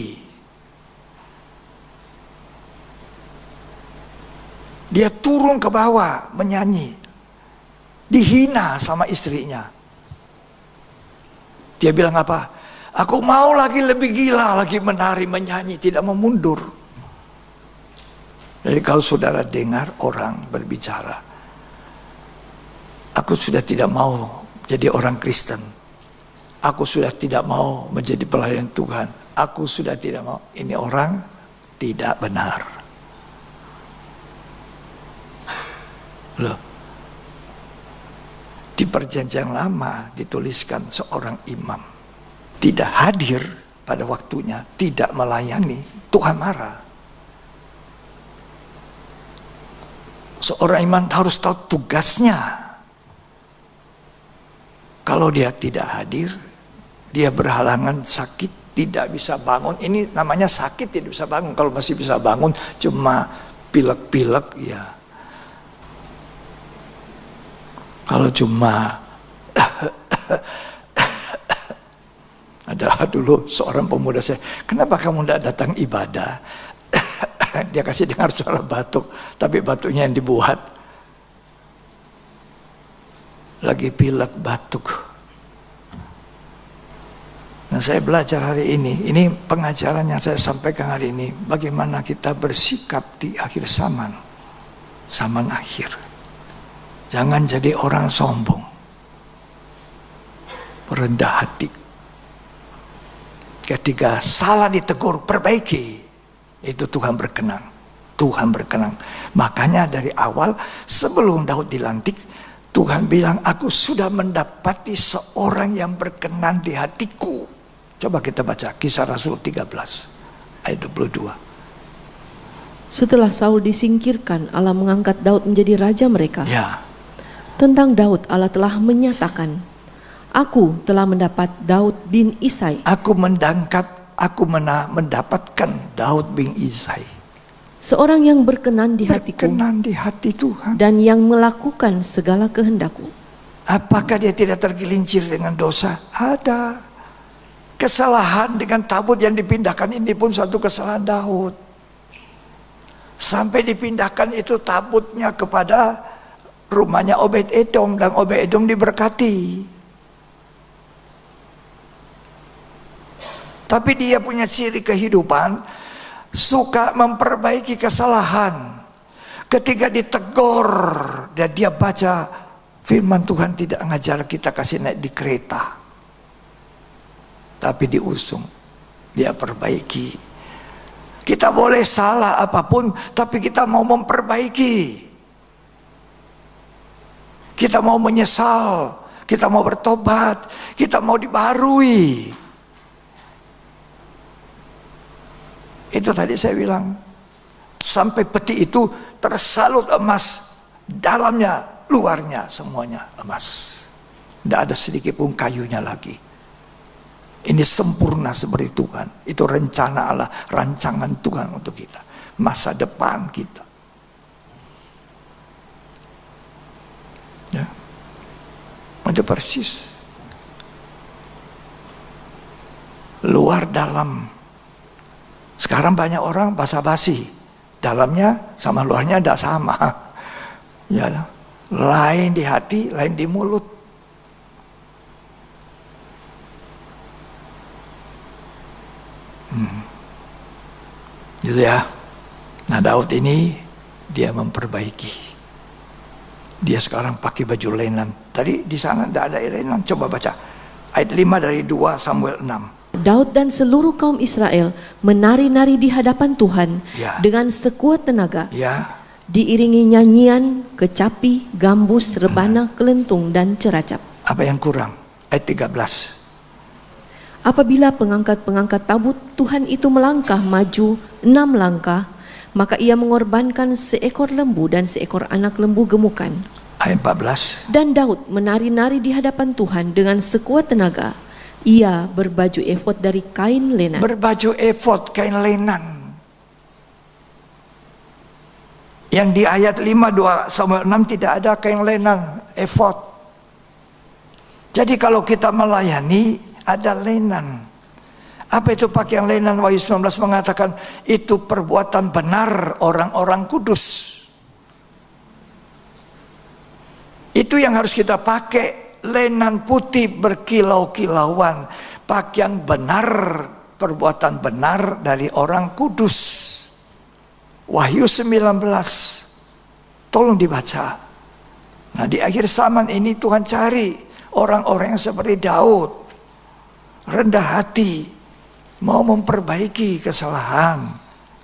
Dia turun ke bawah menyanyi, dihina sama istrinya. Dia bilang apa? Aku mau lagi lebih gila lagi menari menyanyi, tidak mau mundur. Jadi kalau saudara dengar orang berbicara, aku sudah tidak mau jadi orang Kristen, aku sudah tidak mau menjadi pelayan Tuhan, aku sudah tidak mau, ini orang tidak benar. Loh, di perjanjian lama dituliskan seorang imam tidak hadir pada waktunya, tidak melayani, Tuhan marah. Seorang iman harus tahu tugasnya. Kalau dia tidak hadir, dia berhalangan sakit, tidak bisa bangun. Ini namanya sakit, tidak bisa bangun. Kalau masih bisa bangun, cuma pilek-pilek, ya. Kalau cuma ada dulu seorang pemuda saya, kenapa kamu tidak datang ibadah? Dia kasih dengar suara batuk, tapi batuknya yang dibuat. Lagi pilek batuk. Nah, saya belajar hari ini pengajaran yang saya sampaikan hari ini, bagaimana kita bersikap di akhir zaman, zaman akhir. Jangan jadi orang sombong, rendah hati. Ketika salah ditegur, perbaiki. Itu Tuhan berkenan. Tuhan berkenan. Makanya dari awal sebelum Daud dilantik, Tuhan bilang, aku sudah mendapati seorang yang berkenan di hatiku. Coba kita baca Kisah Rasul 13 ayat 22. Setelah Saul disingkirkan, Allah mengangkat Daud menjadi raja mereka. Ya. Tentang Daud, Allah telah menyatakan, aku telah mendapat Daud bin Isai. Aku mendapatkan Daud bin Isai. Seorang yang berkenan di hatiku. Berkenan di hati Tuhan. Dan yang melakukan segala kehendakku. Apakah dia tidak tergelincir dengan dosa? Ada. Kesalahan dengan tabut yang dipindahkan ini pun suatu kesalahan Daud. Sampai dipindahkan itu tabutnya kepada rumahnya Obed-Edom, dan Obed-Edom diberkati. Tapi dia punya ciri kehidupan, suka memperbaiki kesalahan. Ketika ditegur dan dia baca firman Tuhan, tidak ngajar kita kasih naik di kereta, tapi diusung, dia perbaiki. Kita boleh salah apapun, tapi kita mau memperbaiki. Kita mau menyesal, kita mau bertobat, kita mau dibaharui. Itu tadi saya bilang, sampai peti itu tersalut emas, dalamnya, luarnya semuanya emas. Tidak ada sedikit pun kayunya lagi. Ini sempurna seperti Tuhan. Itu rencana Allah, rancangan Tuhan untuk kita, masa depan kita. Ya, itu persis. Luar dalam. Sekarang banyak orang basa-basi, dalamnya sama luarnya tidak sama. Ya, lain di hati, lain di mulut. Gitu ya. Nah, Daud ini dia memperbaiki. Dia sekarang pakai baju lenan. Tadi di sana tidak ada lenan. Coba baca ayat 5 dari 2 Samuel 6. Daud dan seluruh kaum Israel menari-nari di hadapan Tuhan, ya, dengan sekuat tenaga, ya, diiringi nyanyian, kecapi, gambus, rebana, kelentung, dan ceracap. Apa yang kurang? Ayat 13. Apabila pengangkat-pengangkat tabut Tuhan itu melangkah maju 6 langkah, maka ia mengorbankan seekor lembu dan seekor anak lembu gemukan. Ayat 14. Dan Daud menari-nari di hadapan Tuhan dengan sekuat tenaga. Ia berbaju efod dari kain lenan. Berbaju efod kain lenan. Yang di ayat 5 2 Samuel 6 tidak ada kain lenan, efod. Jadi kalau kita melayani ada lenan. Apa itu pakaian lenan? Wahyu 19 mengatakan itu perbuatan benar orang-orang kudus. Itu yang harus kita pakai. Lenan putih berkilau-kilauan, pakaian benar, perbuatan benar dari orang kudus. Wahyu 19, tolong dibaca. Nah, di akhir zaman ini Tuhan cari orang-orang yang seperti Daud, rendah hati, mau memperbaiki kesalahan,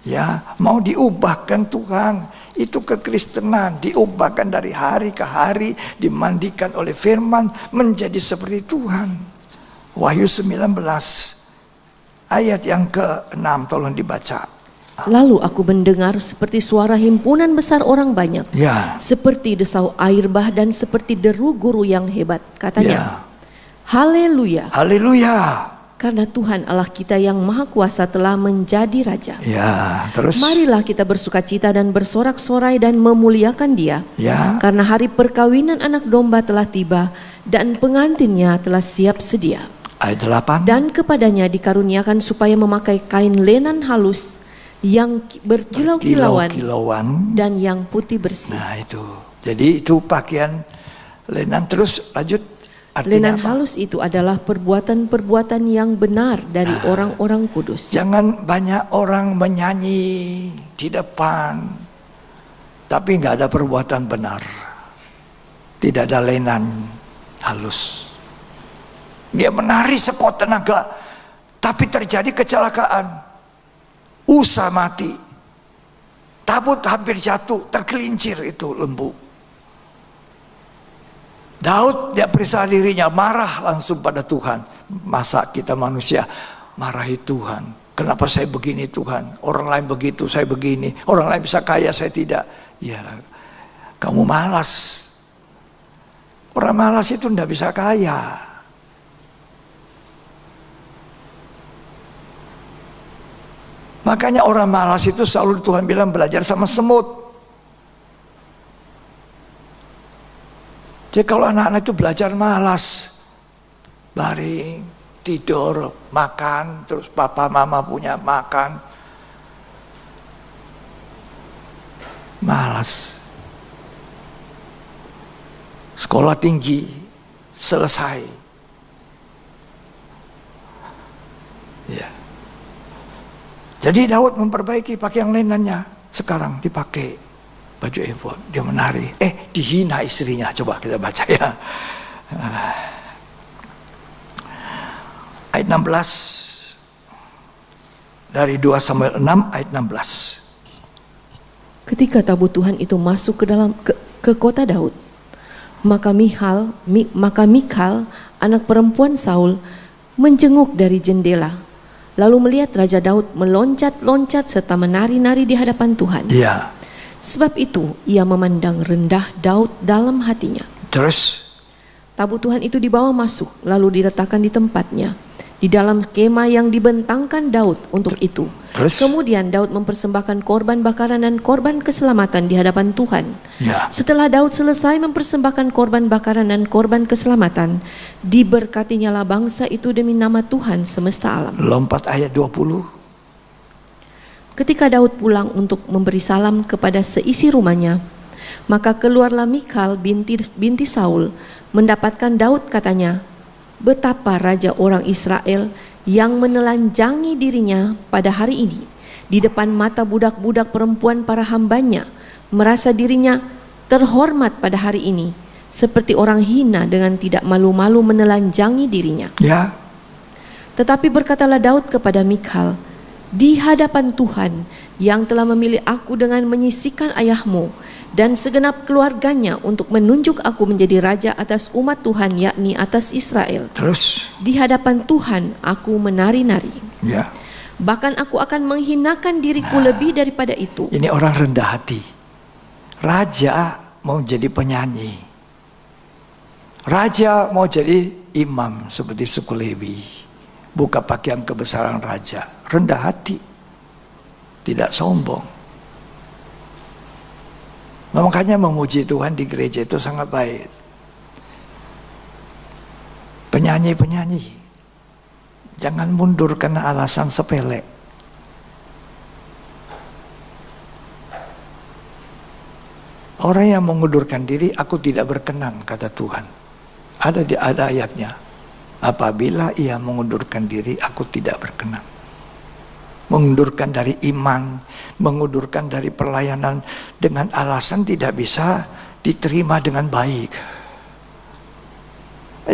ya, mau diubahkan Tuhan. Itu kekristenan, diubahkan dari hari ke hari, dimandikan oleh firman, menjadi seperti Tuhan. Wahyu 19 Ayat yang ke-6 tolong dibaca. Lalu aku mendengar seperti suara himpunan besar orang banyak, seperti desau air bah dan seperti deru guru yang hebat. Katanya, haleluya, haleluya, karena Tuhan Allah kita yang maha kuasa telah menjadi Raja. Terus marilah kita bersukacita dan bersorak-sorai dan memuliakan Dia, karena hari perkawinan anak domba telah tiba dan pengantinnya telah siap sedia. Ayat 8. Dan kepadanya dikaruniakan supaya memakai kain lenan halus yang berkilau-kilauan dan yang putih bersih. Nah itu, jadi itu pakaian lenan. Terus lanjut. Lenan halus itu adalah perbuatan-perbuatan yang benar dari orang-orang kudus. Jangan banyak orang menyanyi di depan, tapi nggak ada perbuatan benar. Tidak ada lenan halus. Dia menari sekuat tenaga, tapi terjadi kecelakaan. Usa mati, tabut hampir jatuh, tergelincir itu lembu. Daud dia periksa dirinya, marah langsung pada Tuhan. Masa kita manusia marahi Tuhan? Kenapa saya begini Tuhan? Orang lain begitu, saya begini. Orang lain bisa kaya, saya tidak. Ya, kamu malas. Orang malas itu tidak bisa kaya. Makanya orang malas itu selalu Tuhan bilang belajar sama semut. Jadi kalau anak-anak itu belajar malas, baring, tidur, makan, terus papa mama punya makan, malas. Sekolah tinggi, selesai. Ya. Jadi Daud memperbaiki pakaian lenannya. Sekarang dipakai baju efod, dia menari. Dihina istrinya. Coba kita baca ya. Ayat 16. Dari 2 Samuel 6 ayat 16. Ketika tabut Tuhan itu masuk ke kota Daud, maka Mikhal, anak perempuan Saul, menjenguk dari jendela. Lalu melihat Raja Daud meloncat-loncat serta menari-nari di hadapan Tuhan. Sebab itu ia memandang rendah Daud dalam hatinya. Terus tabut Tuhan itu dibawa masuk, lalu diletakkan di tempatnya, di dalam kemah yang dibentangkan Daud untuk itu. Kemudian Daud mempersembahkan korban bakaran dan korban keselamatan di hadapan Tuhan. Setelah Daud selesai mempersembahkan korban bakaran dan korban keselamatan, diberkatinyalah bangsa itu demi nama Tuhan semesta alam. Lompat ayat 20. Ketika Daud pulang untuk memberi salam kepada seisi rumahnya, maka keluarlah Mikhal binti Saul mendapatkan Daud. Katanya, betapa raja orang Israel yang menelanjangi dirinya pada hari ini di depan mata budak-budak perempuan para hambanya, merasa dirinya terhormat pada hari ini, seperti orang hina dengan tidak malu-malu menelanjangi dirinya. Tetapi berkatalah Daud kepada Mikhal, di hadapan Tuhan yang telah memilih aku dengan menyisihkan ayahmu dan segenap keluarganya untuk menunjuk aku menjadi raja atas umat Tuhan, yakni atas Israel. Terus di hadapan Tuhan aku menari-nari. Bahkan aku akan menghinakan diriku lebih daripada itu. Ini orang rendah hati. Raja mau jadi penyanyi. Raja mau jadi imam seperti suku Lewi. Buka pakaian kebesaran raja. Rendah hati. Tidak sombong. Makanya memuji Tuhan di gereja itu sangat baik. Penyanyi-penyanyi, jangan mundur karena alasan sepele. Orang yang mengundurkan diri, aku tidak berkenan, kata Tuhan. Ada ayatnya. Apabila ia mengundurkan diri, aku tidak berkenan. Mengundurkan dari iman, mengundurkan dari pelayanan dengan alasan tidak bisa diterima dengan baik.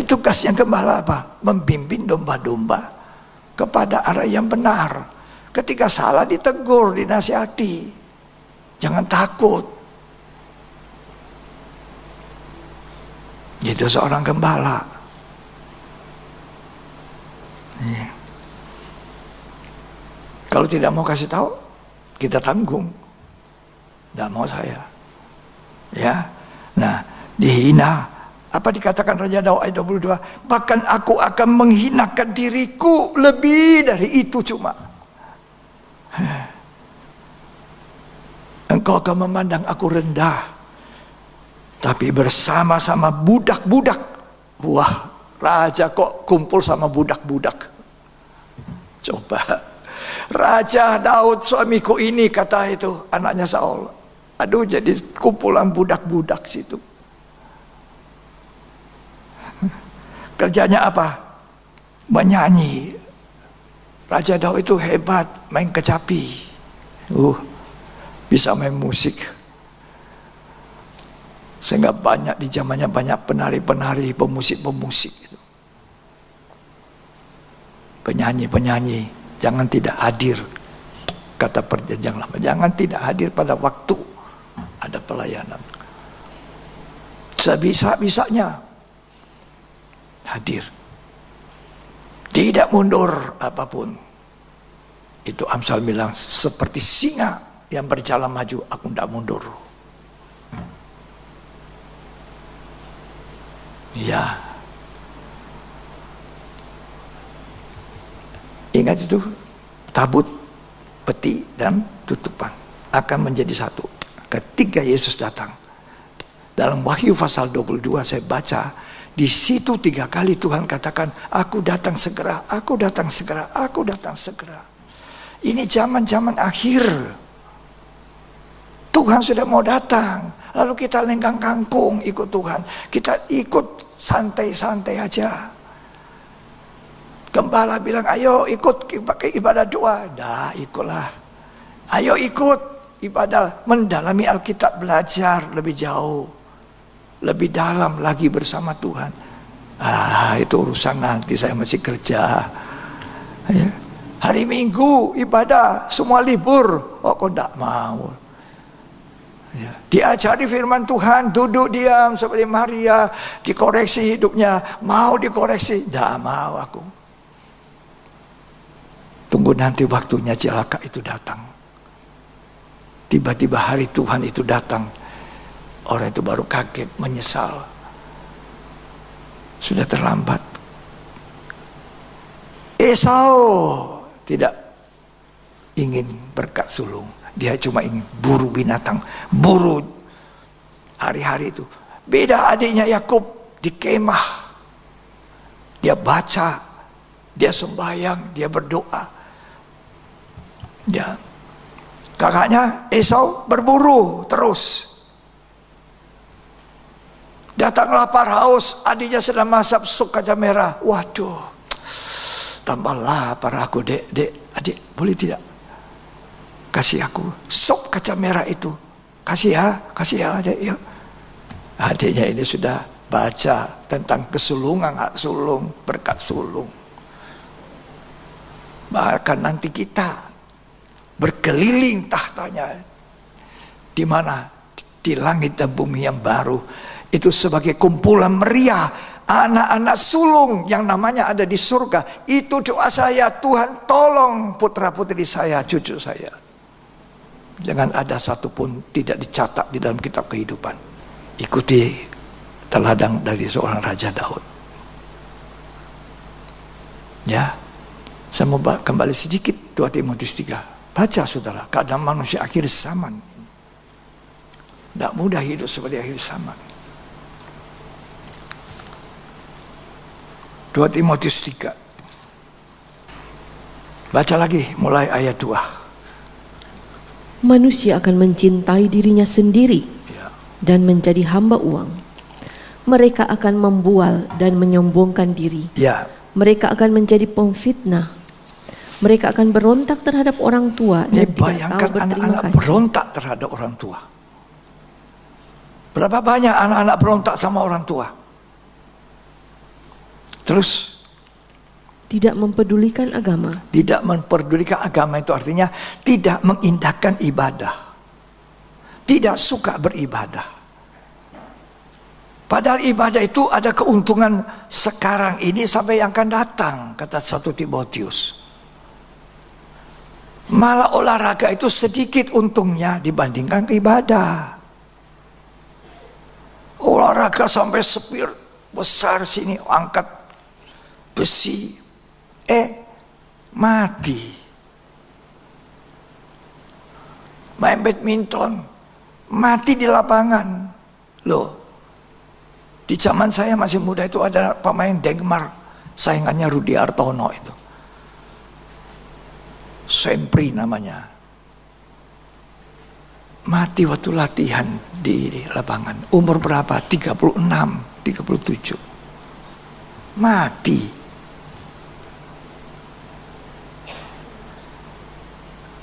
Tugasnya gembala apa? Membimbing domba-domba kepada arah yang benar. Ketika salah ditegur, dinasihati. Jangan takut. Itu seorang gembala. Kalau tidak mau kasih tahu, kita tanggung. Tidak mau saya. Ya. Nah, dihina. Apa dikatakan Raja Daud ayat 22? Bahkan aku akan menghinakan diriku lebih dari itu cuma. Engkau akan memandang aku rendah. Tapi bersama-sama budak-budak. Wah, raja kok kumpul sama budak-budak. Coba. Raja Daud suamiku ini, kata itu anaknya Saul. Aduh, jadi kumpulan budak-budak situ. Kerjanya apa? Menyanyi. Raja Daud itu hebat, main kecapi. Bisa main musik. Sehingga banyak di zamannya banyak penari-penari, pemusik-pemusik itu. Penyanyi-penyanyi, jangan tidak hadir. Kata perjanjian lama, jangan tidak hadir pada waktu ada pelayanan. Sebisa-bisanya hadir, tidak mundur apapun. Itu Amsal bilang, seperti singa yang berjalan maju, aku tidak mundur. Ya, ingat itu, tabut, peti dan tutupan akan menjadi satu ketika Yesus datang. Dalam Wahyu pasal 22 saya baca, di situ 3 kali Tuhan katakan, aku datang segera, aku datang segera, aku datang segera. Ini zaman-zaman akhir. Tuhan sudah mau datang. Lalu kita lenggang kangkung ikut Tuhan. Kita ikut santai-santai aja. Gembala bilang, ayo ikut pakai ibadah doa. Dah, ikutlah. Ayo ikut ibadah, mendalami Alkitab, belajar lebih jauh. Lebih dalam lagi bersama Tuhan. Itu urusan nanti, saya masih kerja. Ya. Hari Minggu ibadah, semua libur. Oh, kok tidak mau? Ya. Diajari firman Tuhan, duduk diam seperti Maria, dikoreksi hidupnya. Mau dikoreksi? Tidak mau aku. Tunggu nanti waktunya celaka itu datang. Tiba-tiba hari Tuhan itu datang. Orang itu baru kaget, menyesal. Sudah terlambat. Esau tidak ingin berkat sulung. Dia cuma ingin buru binatang, buru hari-hari itu. Beda adiknya Yakub di kemah. Dia baca, dia sembahyang, dia berdoa. Ya. Kakaknya Esau berburu terus. Datang lapar haus, adiknya sedang masak sup kacang merah. Waduh, tambah lapar aku, dek, adik, boleh tidak? Kasih aku sup kacang merah itu. Kasih ya, adek, yuk. Adiknya ini sudah baca tentang kesulungan, hak sulung, berkat sulung. Bahkan nanti kita berkeliling tahtanya. Di mana? Di langit dan bumi yang baru. Itu sebagai kumpulan meriah anak-anak sulung yang namanya ada di surga. Itu doa saya, Tuhan tolong putra putri saya, cucu saya. Jangan ada satupun tidak dicatat di dalam kitab kehidupan. Ikuti teladan dari seorang Raja Daud. Ya, saya mau kembali sedikit 2 Timotius 3. Baca saudara, keadaan manusia akhir zaman. Tidak mudah hidup seperti akhir zaman. 2 Timotius 3. Baca lagi mulai ayat 2. Manusia akan mencintai dirinya sendiri dan menjadi hamba uang. Mereka akan membual dan menyombongkan diri. Mereka akan menjadi pemfitnah. Mereka akan berontak terhadap orang tua dan tidak tahu berterima kasih. Berontak terhadap orang tua. Berapa banyak anak-anak berontak sama orang tua? Terus tidak mempedulikan agama. Tidak mempedulikan agama itu artinya tidak mengindahkan ibadah. Tidak suka beribadah. Padahal ibadah itu ada keuntungan sekarang ini sampai yang akan datang, kata 1 Timotius. Malah olahraga itu sedikit untungnya dibandingkan ibadah. Olahraga sampai sepir besar sini, angkat besi, mati. Main badminton, mati di lapangan. Loh, di zaman saya masih muda itu ada pemain Dengmar, saingannya Rudi Hartono itu. Sempri namanya. Mati waktu latihan di lapangan. Umur berapa? 36, 37. Mati.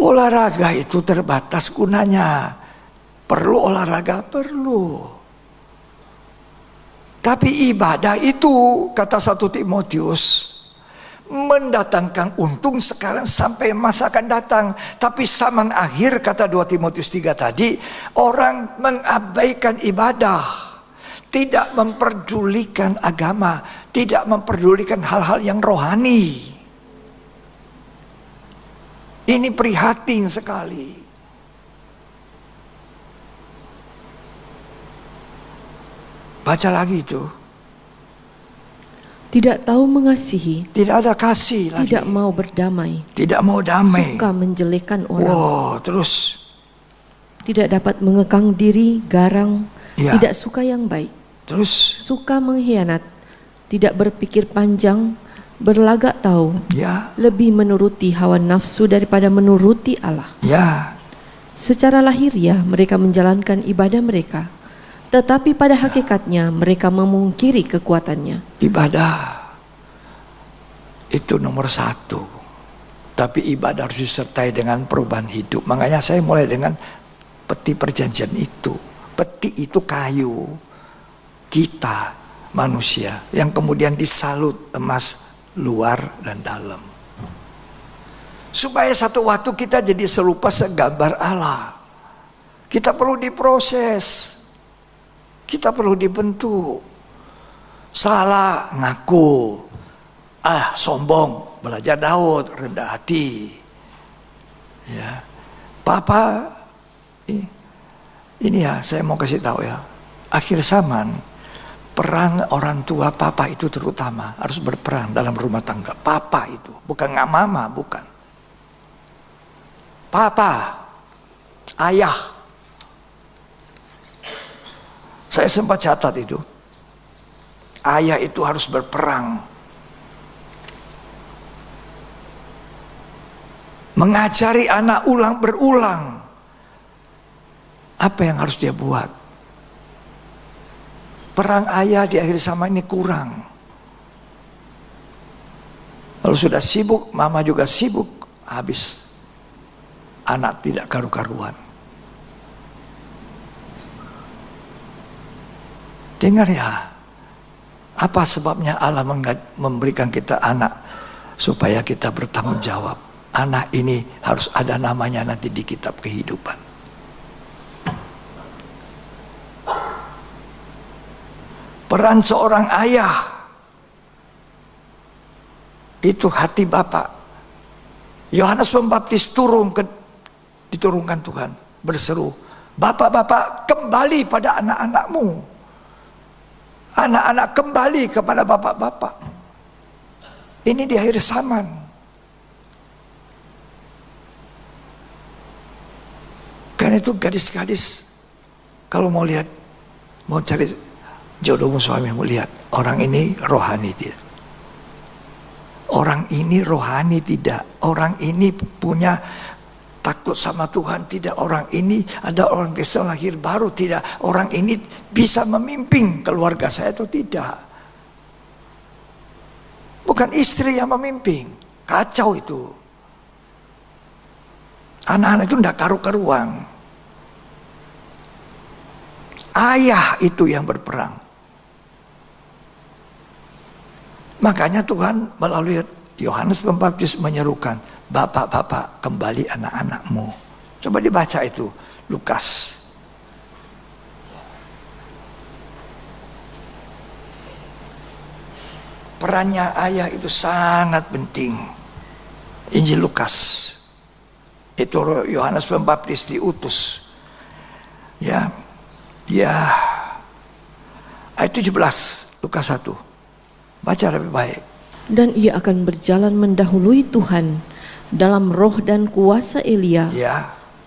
Olahraga itu terbatas gunanya. Perlu olahraga? Perlu. Tapi ibadah itu, kata 1 Timotius, mendatangkan untung sekarang sampai masa akan datang. Tapi zaman akhir, kata 2 Timotius 3 tadi, orang mengabaikan ibadah, tidak memperdulikan agama, tidak memperdulikan hal-hal yang rohani. Ini prihatin sekali. Baca lagi itu. Tidak tahu mengasihi. Tidak ada kasih lagi. Tidak mau berdamai. Tidak mau damai. Suka menjelekkan orang. Wow, terus. Tidak dapat mengekang diri, garang. Ya. Tidak suka yang baik. Terus. Suka mengkhianat. Tidak berpikir panjang. Berlagak tahu. Ya. Lebih menuruti hawa nafsu daripada menuruti Allah. Ya. Secara lahiriah mereka menjalankan ibadah mereka. Tetapi pada hakikatnya mereka memungkiri kekuatannya. Ibadah itu nomor 1. Tapi ibadah harus disertai dengan perubahan hidup. Makanya saya mulai dengan peti perjanjian itu. Peti itu kayu. Kita manusia yang kemudian disalut emas luar dan dalam. Supaya satu waktu kita jadi serupa segambar Allah. Kita perlu diproses. Kita perlu dibentuk. Salah ngaku. Sombong. Belajar Daud, rendah hati. Ya. Papa, ini ya saya mau kasih tahu ya. Akhir zaman, peran orang tua papa itu terutama harus berperan dalam rumah tangga. Papa itu, bukan nggak mama, bukan. Papa, ayah. Saya sempat catat itu. Ayah itu harus berperang. Mengajari anak ulang berulang. Apa yang harus dia buat? Perang ayah di akhir zaman ini kurang. Kalau sudah sibuk, mama juga sibuk. Habis. Anak tidak karu-karuan. Dengar ya, apa sebabnya Allah memberikan kita anak supaya kita bertanggung jawab. Anak ini harus ada namanya nanti di kitab kehidupan. Peran seorang ayah itu hati Bapak. Yohanes Pembaptis diturunkan Tuhan, berseru, "Bapak-bapak, kembali pada anak-anakmu. Anak-anak kembali kepada bapak-bapak." Ini di akhir zaman. Karena itu gadis-gadis, kalau mau lihat, mau cari jodohmu suamimu, lihat orang ini rohani tidak. Orang ini rohani tidak. Orang ini punya takut sama Tuhan tidak. Orang ini ada orang Kristen lahir baru tidak. Orang ini bisa memimpin keluarga saya atau tidak. Bukan istri yang memimpin. Kacau itu. Anak-anak itu tidak karu-karuan. Ayah itu yang berperang. Makanya Tuhan melalui Yohanes Pembaptis menyerukan, "Bapak-bapak, kembali anak-anakmu." Coba dibaca itu, Lukas. Perannya ayah itu sangat penting. Injil Lukas. Itu Yohanes Pembaptis diutus. Ya. Ayat 17 Lukas 1. Baca lebih baik. Dan ia akan berjalan mendahului Tuhan dalam roh dan kuasa Elia,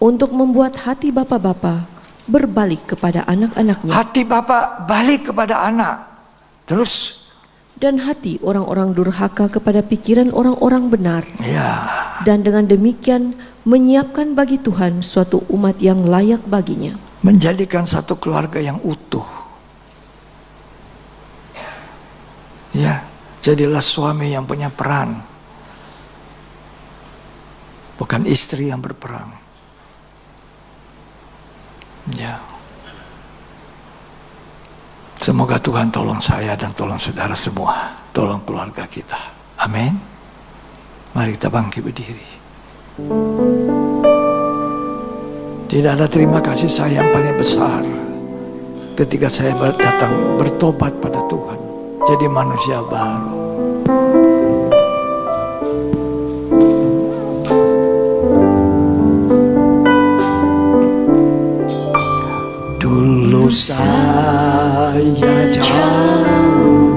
untuk membuat hati bapa-bapa berbalik kepada anak-anaknya. Hati bapa balik kepada anak. Terus, dan hati orang-orang durhaka kepada pikiran orang-orang benar. Dan dengan demikian menyiapkan bagi Tuhan suatu umat yang layak baginya. Menjadikan satu keluarga yang utuh. Ya, jadilah suami yang punya peran, bukan istri yang berperang. Ya. Semoga Tuhan tolong saya dan tolong saudara semua, tolong keluarga kita. Amin. Mari kita bangkit berdiri. Tidak ada terima kasih saya yang paling besar ketika saya datang bertobat pada Tuhan, jadi manusia baru. Dulu saya jauh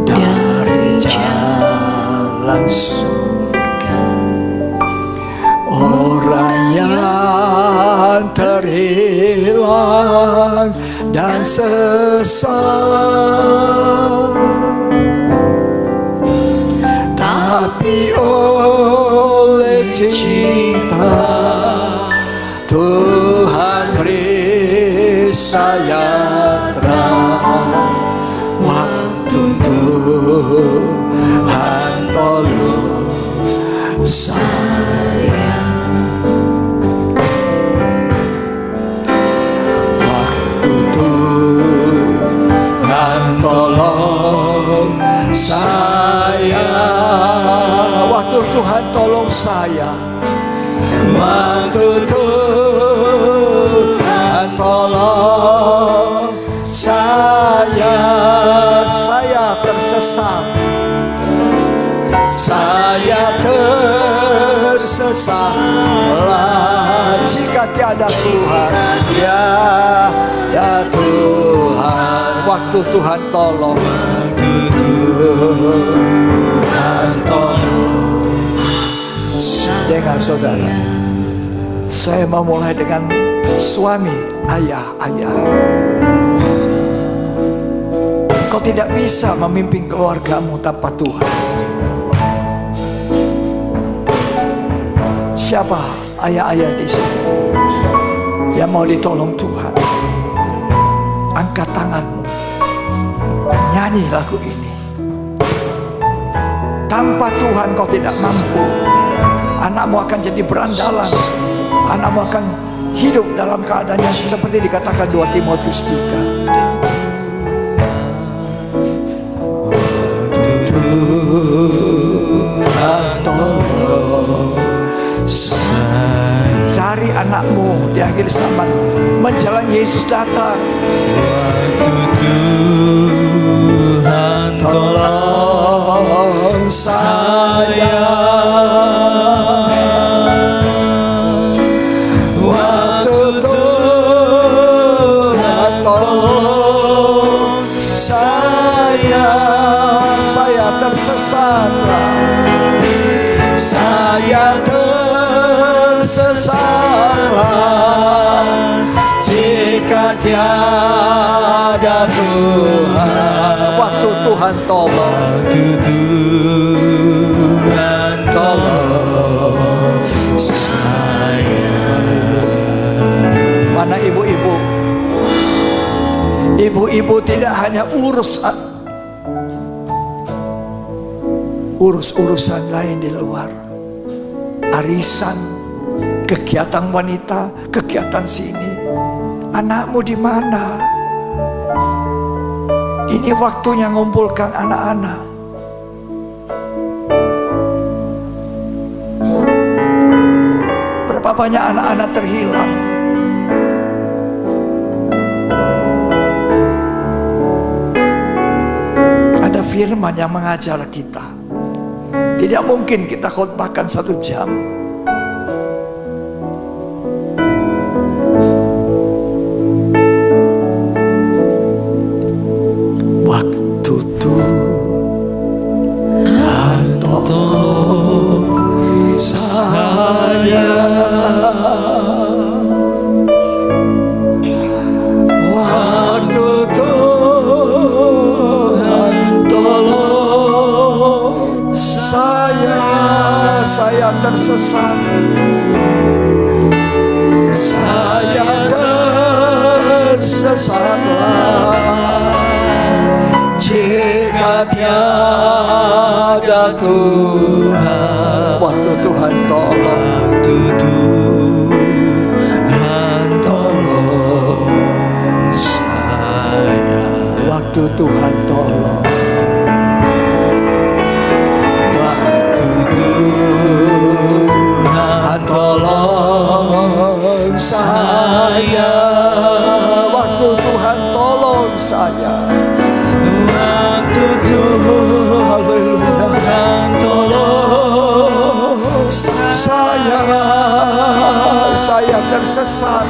dari jalan surga, orang yang terhilang dan sesat, tapi oleh cinta Tuhan beri saya terang. Waktu Tuhan tolong saya, waktu Tuhan tolong saya, waktu Tuhan tolong saya, waktu Tuhan tolong saya tersesat, saya tersesatlah jika tiada Tuhan, tiada Tuhan. Waktu Tuhan tolong, Tuhan tolong. Dengar saudara, saya mau mulai dengan suami, ayah. Kau tidak bisa memimpin keluargamu tanpa Tuhan. Siapa ayah-ayah di sini yang mau ditolong Tuhan? Angkat tanganmu, nyanyi lagu ini. Tanpa Tuhan kau tidak mampu. Anakmu akan jadi berandalan. Anakmu akan hidup dalam keadaan yang seperti dikatakan 2 Timotius 3. Tuhan tolong saya. Cari anakmu di akhir zaman menjelang Yesus datang. Tuhan tolong saya, waktu Tuhan tolong saya tersesatlah, saya tersesatlah jika tiada Tuhan. Waktu Tuhan tolong, Tuhan tolong saya. Mana ibu-ibu? Ibu-ibu tidak hanya urus-urusan lain di luar, arisan, kegiatan wanita, kegiatan sini. Anakmu di mana? Ini waktunya ngumpulkan anak-anak. Berapa banyak anak-anak terhilang? Ada firman yang mengajar kita. Tidak mungkin kita khotbahkan 1 jam tersesat.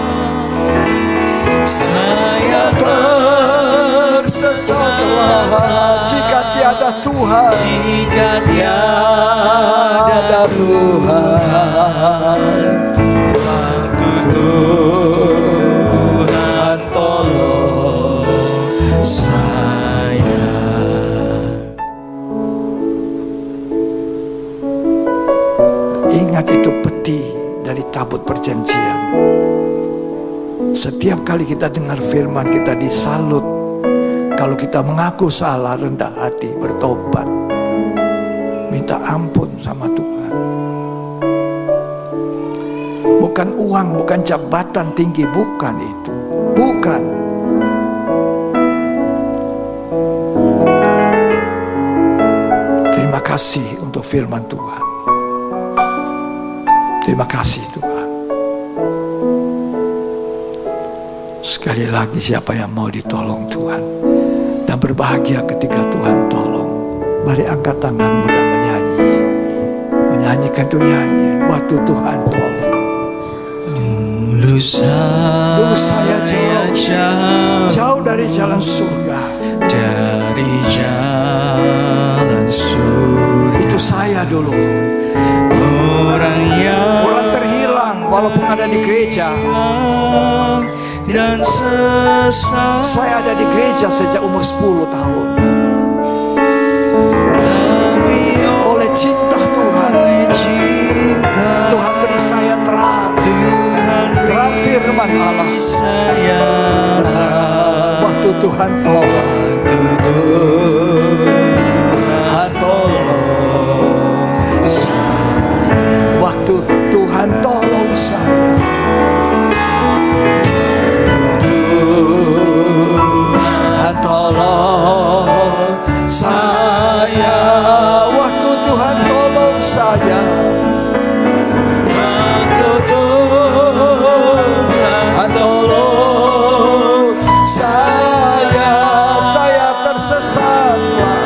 Saya tersesatlah jika tiada Tuhan. Jika tiada Tuhan, Tuhan tolong saya. Ingat itu peti dari tabut perjanjian. Setiap kali kita dengar firman, kita disalut. Kalau kita mengaku salah, rendah hati, bertobat, minta ampun sama Tuhan. Bukan uang, bukan jabatan tinggi, bukan itu. Bukan. Terima kasih untuk firman Tuhan. Terima kasih Tuhan. Sekali lagi, siapa yang mau ditolong Tuhan dan berbahagia ketika Tuhan tolong, mari angkat tanganmu dan menyanyi. Menyanyikan itu nyanyi waktu Tuhan tolong. Dulu saya jauh dari jalan surga. Dari jalan surga. Itu saya dulu. Orang terhilang walaupun ada di gereja. Dan sesat. Saya ada di gereja sejak umur 10 tahun. Oleh cinta Tuhan, Tuhan beri saya terang. Terang firman Allah. Waktu Tuhan tolong, Tuhan tolong saya. Waktu Tuhan tolong saya. Tuhan tolong saya. Waktu Tuhan tolong saya. Waktu Tuhan tolong saya. Saya tersesatlah.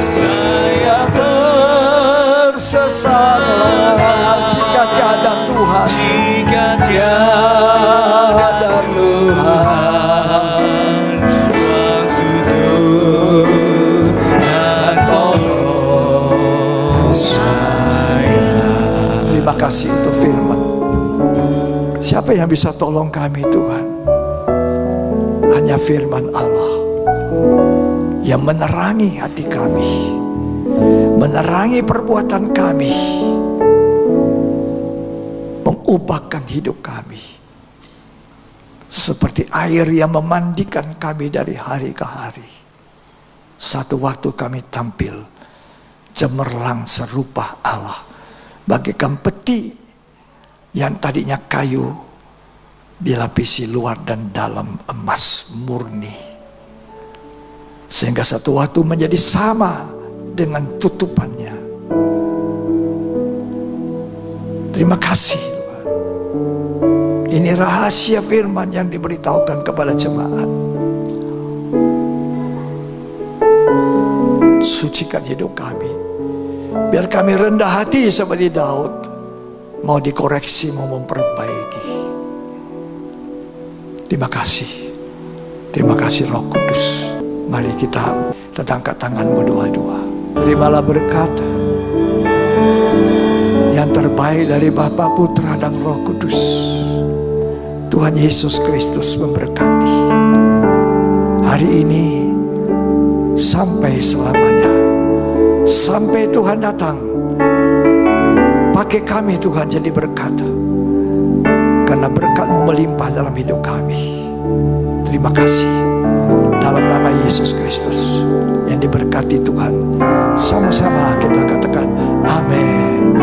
Saya tersesatlah jika tiada Tuhan. Jika tiada Tuhan, waktu Tuhan tolong saya. Terima kasih untuk firman. Siapa yang bisa tolong kami Tuhan? Hanya firman Allah yang menerangi hati kami, menerangi perbuatan kami, mengubahkan hidup kami seperti air yang memandikan kami dari hari ke hari. Satu waktu kami tampil cemerlang serupa Allah, bagaikan peti yang tadinya kayu dilapisi luar dan dalam emas murni, sehingga satu waktu menjadi sama dengan tutupannya. Terima kasih Tuhan. Ini rahasia firman yang diberitahukan kepada jemaat. Sucikan hidup kami, biar kami rendah hati seperti Daud, mau dikoreksi, mau memperbaiki. Terima kasih. Terima kasih Roh Kudus. Mari kita angkat tanganmu dua-dua. Terimalah berkat yang terbaik dari Bapa, Putra, dan Roh Kudus. Tuhan Yesus Kristus memberkati hari ini sampai selamanya. Sampai Tuhan datang, pakai kami Tuhan jadi berkat, karena berkat-Mu melimpah dalam hidup kami. Terima kasih. Dalam nama Yesus Kristus yang diberkati Tuhan, sama-sama kita katakan amin.